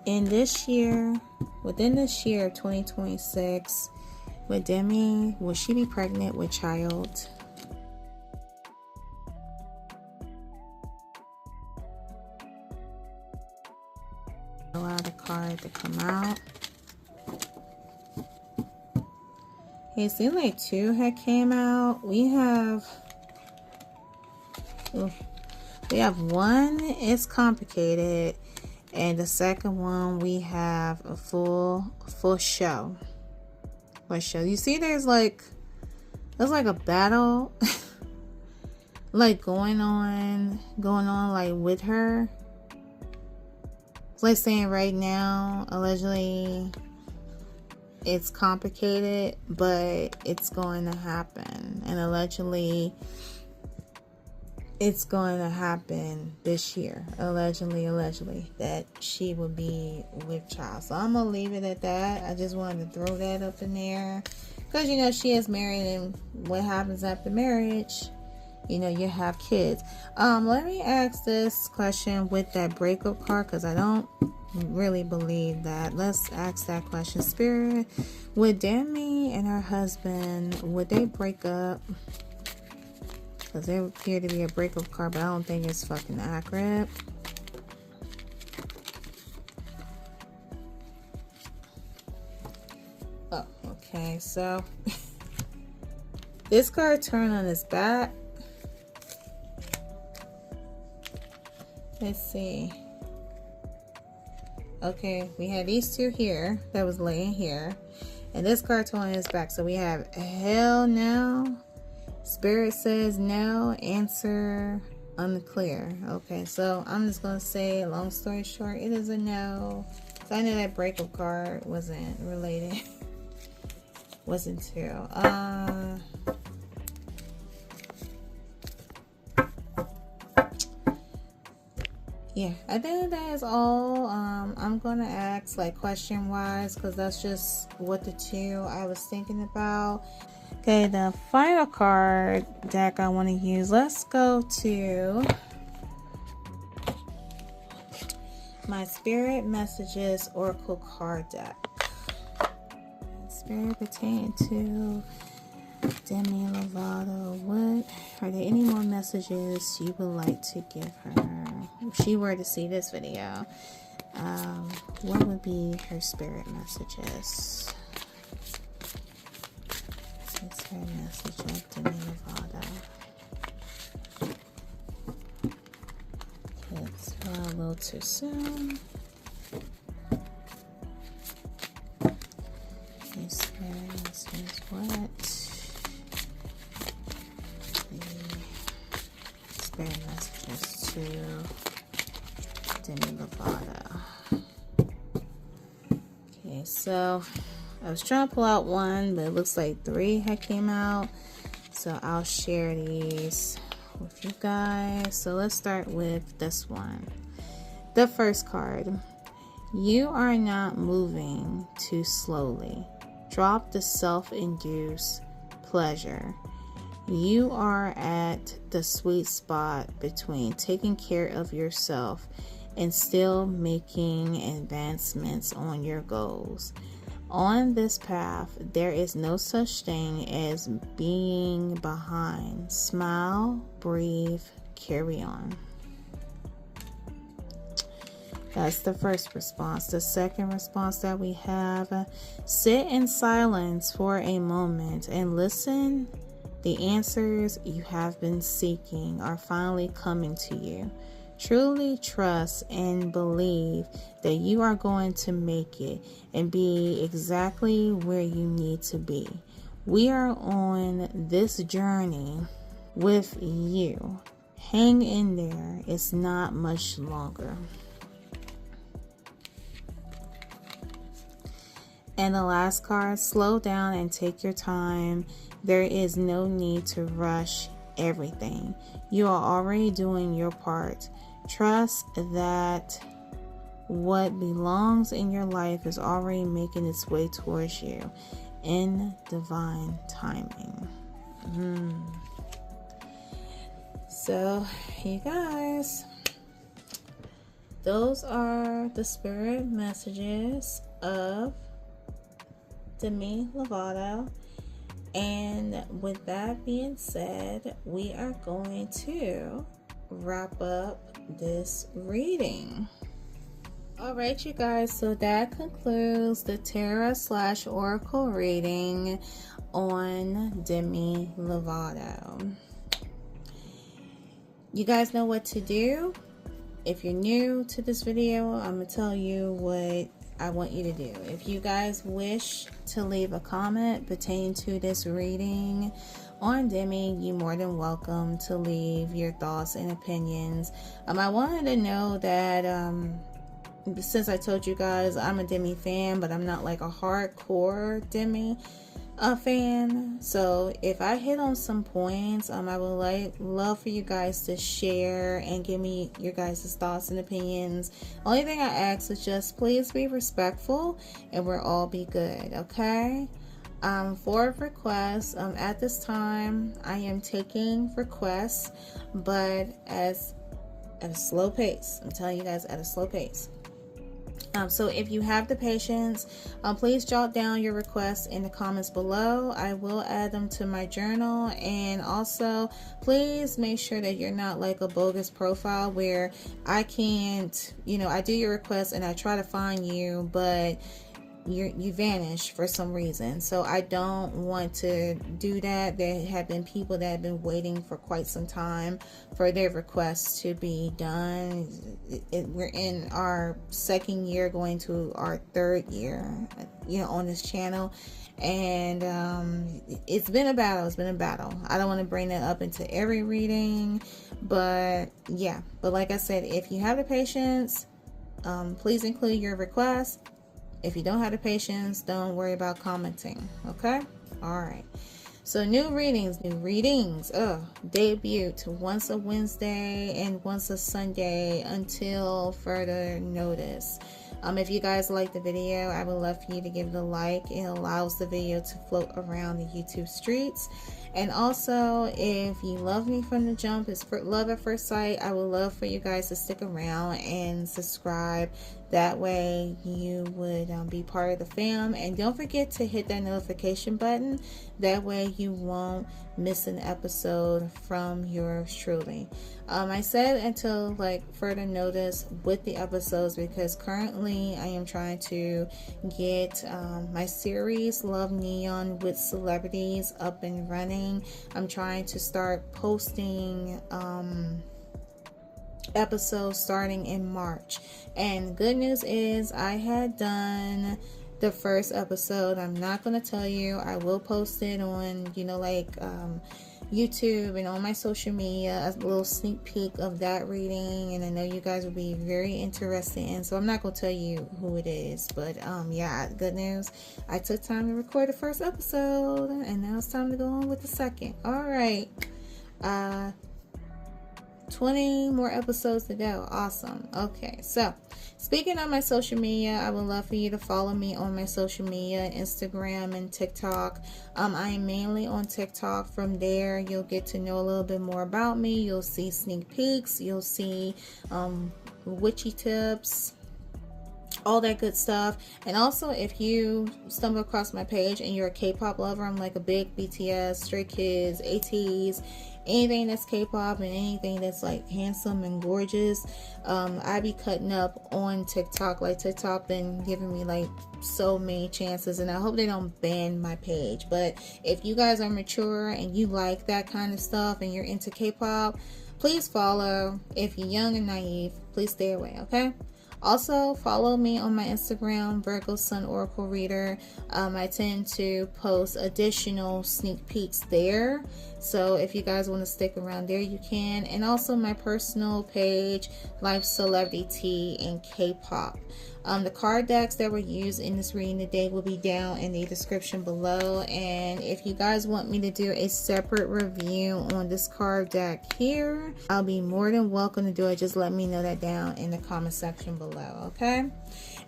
In this year, within this year of 2026, with Demi, will she be pregnant with child? Allow the card to come out. It seems like 2 had came out. We have 1. It's complicated, and the second one we have a full show. You see, there's like a battle, like going on like with her. It's like saying right now, allegedly, it's complicated, but it's going to happen, and allegedly, it's going to happen this year. Allegedly, that she will be with child. So I'm gonna leave it at that. I just wanted to throw that up in there, because you know she is married, and what happens after marriage, you know, you have kids. Let me ask this question with that breakup card, because I don't really believe that. Let's ask that question. Spirit, would Demi and her husband, would they break up? Because there appear to be a breakup card, but I don't think it's fucking accurate. Oh, okay, so this card turned on its back. Let's see. Okay, we had these 2 here that was laying here, and this card turned on its back. So we have hell no. Spirit says no. Answer unclear. Okay, so I'm just gonna say, long story short, it is a no. So I know that breakup card wasn't related. Wasn't too. Yeah, I think that is all. I'm gonna ask like question wise, because that's just what the two I was thinking about. Okay, the final card deck I want to use. Let's go to my Spirit Messages Oracle card deck. Spirit pertaining to Demi Lavato. What are there any more messages you would like to give her if she were to see this video? What would be her spirit messages? Spirit message of Demi Lavato. Okay, it's a little too soon. Okay, spirit message what? Spirit messages to Demi Lavato. Okay, so I was trying to pull out one, but it looks like 3 had came out. So I'll share these with you guys. So let's start with this one. The first card. You are not moving too slowly. Drop the self-induced pleasure. You are at the sweet spot between taking care of yourself and still making advancements on your goals. On this path, there is no such thing as being behind. Smile, breathe, carry on. That's the first response. The second response that we have, sit in silence for a moment and listen. The answers you have been seeking are finally coming to you. Truly trust and believe that you are going to make it and be exactly where you need to be. We are on this journey with you. Hang in there. It's not much longer. And the last card, slow down and take your time. There is no need to rush everything. You are already doing your part. Trust that what belongs in your life is already making its way towards you in divine timing. So, you guys, those are the spirit messages of Demi Lavato. And with that being said, we are going to wrap up this reading. Alright, you guys, so that concludes the tarot/oracle reading on Demi Lavato. You guys know what to do. If you're new to this video, I'm going to tell you what I want you to do. If you guys wish to leave a comment pertaining to this reading on Demi, you're more than welcome to leave your thoughts and opinions. I wanted to know that since I told you guys I'm a Demi fan, but I'm not like a hardcore Demi fan. So if I hit on some points, I would love for you guys to share and give me your guys' thoughts and opinions. Only thing I ask is just please be respectful and we'll all be good, okay? For requests, at this time I am taking requests, but at a slow pace. I'm telling you guys, at a slow pace. So if you have the patience, please jot down your requests in the comments below. I will add them to my journal. And also, please make sure that you're not like a bogus profile where I can't, I do your request and I try to find you, but you vanish for some reason. So I don't want to do that. There have been people that have been waiting for quite some time for their requests to be done. We're in our second year, going to our third year, on this channel. And it's been a battle. I don't want to bring that up into every reading, but yeah. But like I said, if you have the patience, Please include your request. If you don't have the patience, don't worry about commenting. Okay? All right. So new readings. Debut once a Wednesday and once a Sunday until further notice. If you guys like the video, I would love for you to give it a like. It allows the video to float around the YouTube streets. And also, if you love me from the jump, it's for love at first sight, I would love for you guys to stick around and subscribe. That way you would be part of the fam. And don't forget to hit that notification button. That way you won't miss an episode from yours truly. I said until like further notice with the episodes, because currently I am trying to get my series Love Neon with celebrities up and running. I'm trying to start posting episodes starting in March. And good news is I had done the first episode. I'm not going to tell you. I will post it on, YouTube and on my social media, a little sneak peek of that reading, and I know you guys will be very interested in, so I'm not going to tell you who it is, but yeah, good news, I took time to record the first episode, and now it's time to go on with the second. All right, 20 more episodes to go. Awesome. Okay, so speaking of my social media, I would love for you to follow me on my social media, Instagram and TikTok. I am mainly on TikTok. From there, you'll get to know a little bit more about me. You'll see sneak peeks. You'll see witchy tips, all that good stuff. And also, if you stumble across my page and you're a K-pop lover, I'm like a big BTS, Stray Kids, ATEEZ, anything that's K-pop and anything that's like handsome and gorgeous. I be cutting up on TikTok. Like, TikTok been giving me like so many chances, and I hope they don't ban my page. But if you guys are mature and you like that kind of stuff and you're into K-pop, please follow. If you're young and naive, please stay away, okay? Also, follow me on my Instagram, Virgo Sun Oracle Reader. I tend to post additional sneak peeks there. So if you guys want to stick around there, you can. And also my personal page, Life Celebrity Tea and K-pop. The card decks that were used in this reading today will be down in the description below. And if you guys want me to do a separate review on this card deck here, I'll be more than welcome to do it. Just let me know that down in the comment section below, okay?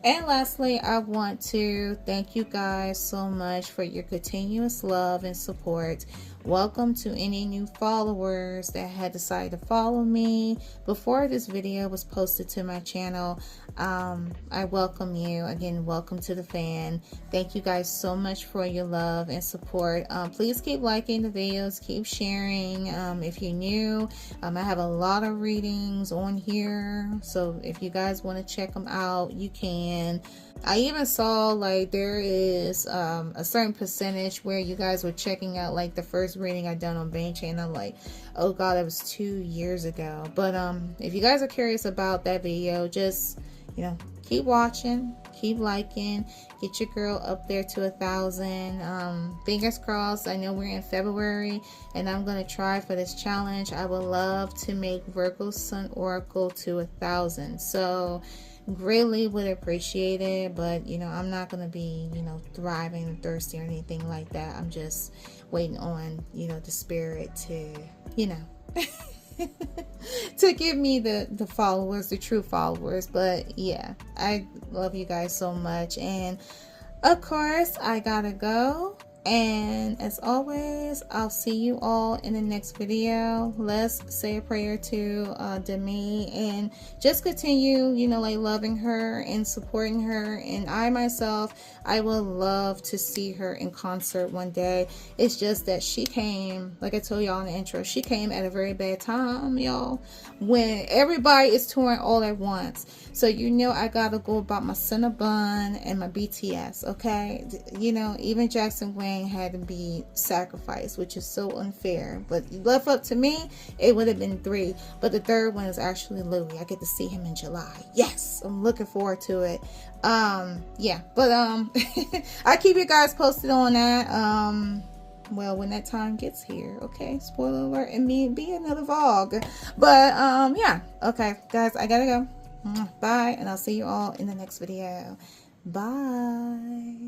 And lastly, I want to thank you guys so much for your continuous love and support. Welcome to any new followers that had decided to follow me before this video was posted to my channel. I welcome you. Again, welcome to the fan. Thank you guys so much for your love and support. Please keep liking the videos, keep sharing. If you're new, I have a lot of readings on here, so if you guys want to check them out, you can. I even saw like there is a certain percentage where you guys were checking out like the first reading I done on Bane Chain. I'm like, oh god, that was 2 years ago. But if you guys are curious about that video, just keep watching, keep liking, get your girl up there to 1,000. Fingers crossed. I know we're in February and I'm gonna try for this challenge. I would love to make Virgo Sun Oracle to 1,000, so greatly would appreciate it. But I'm not gonna be thriving and thirsty or anything like that. I'm just waiting on the spirit to to give me the followers, the true followers. But yeah, I love you guys so much, and of course I gotta go. And as always, I'll see you all in the next video. Let's say a prayer to Demi and just continue, like loving her and supporting her. And I myself, I would love to see her in concert one day. It's just that she came, like I told y'all in the intro, she came at a very bad time, y'all, when everybody is touring all at once. So I gotta go about my Cinnabon and my BTS, okay? Even Jackson Wang had to be sacrificed, which is so unfair. But left up to me, it would have been 3. But the third one is actually Louis. I get to see him in July. Yes, I'm looking forward to it. Yeah, but I keep you guys posted on that. Well, when that time gets here, okay? Spoiler alert, and me be another vlog. But yeah, okay, guys, I gotta go. Bye, and I'll see you all in the next video. Bye.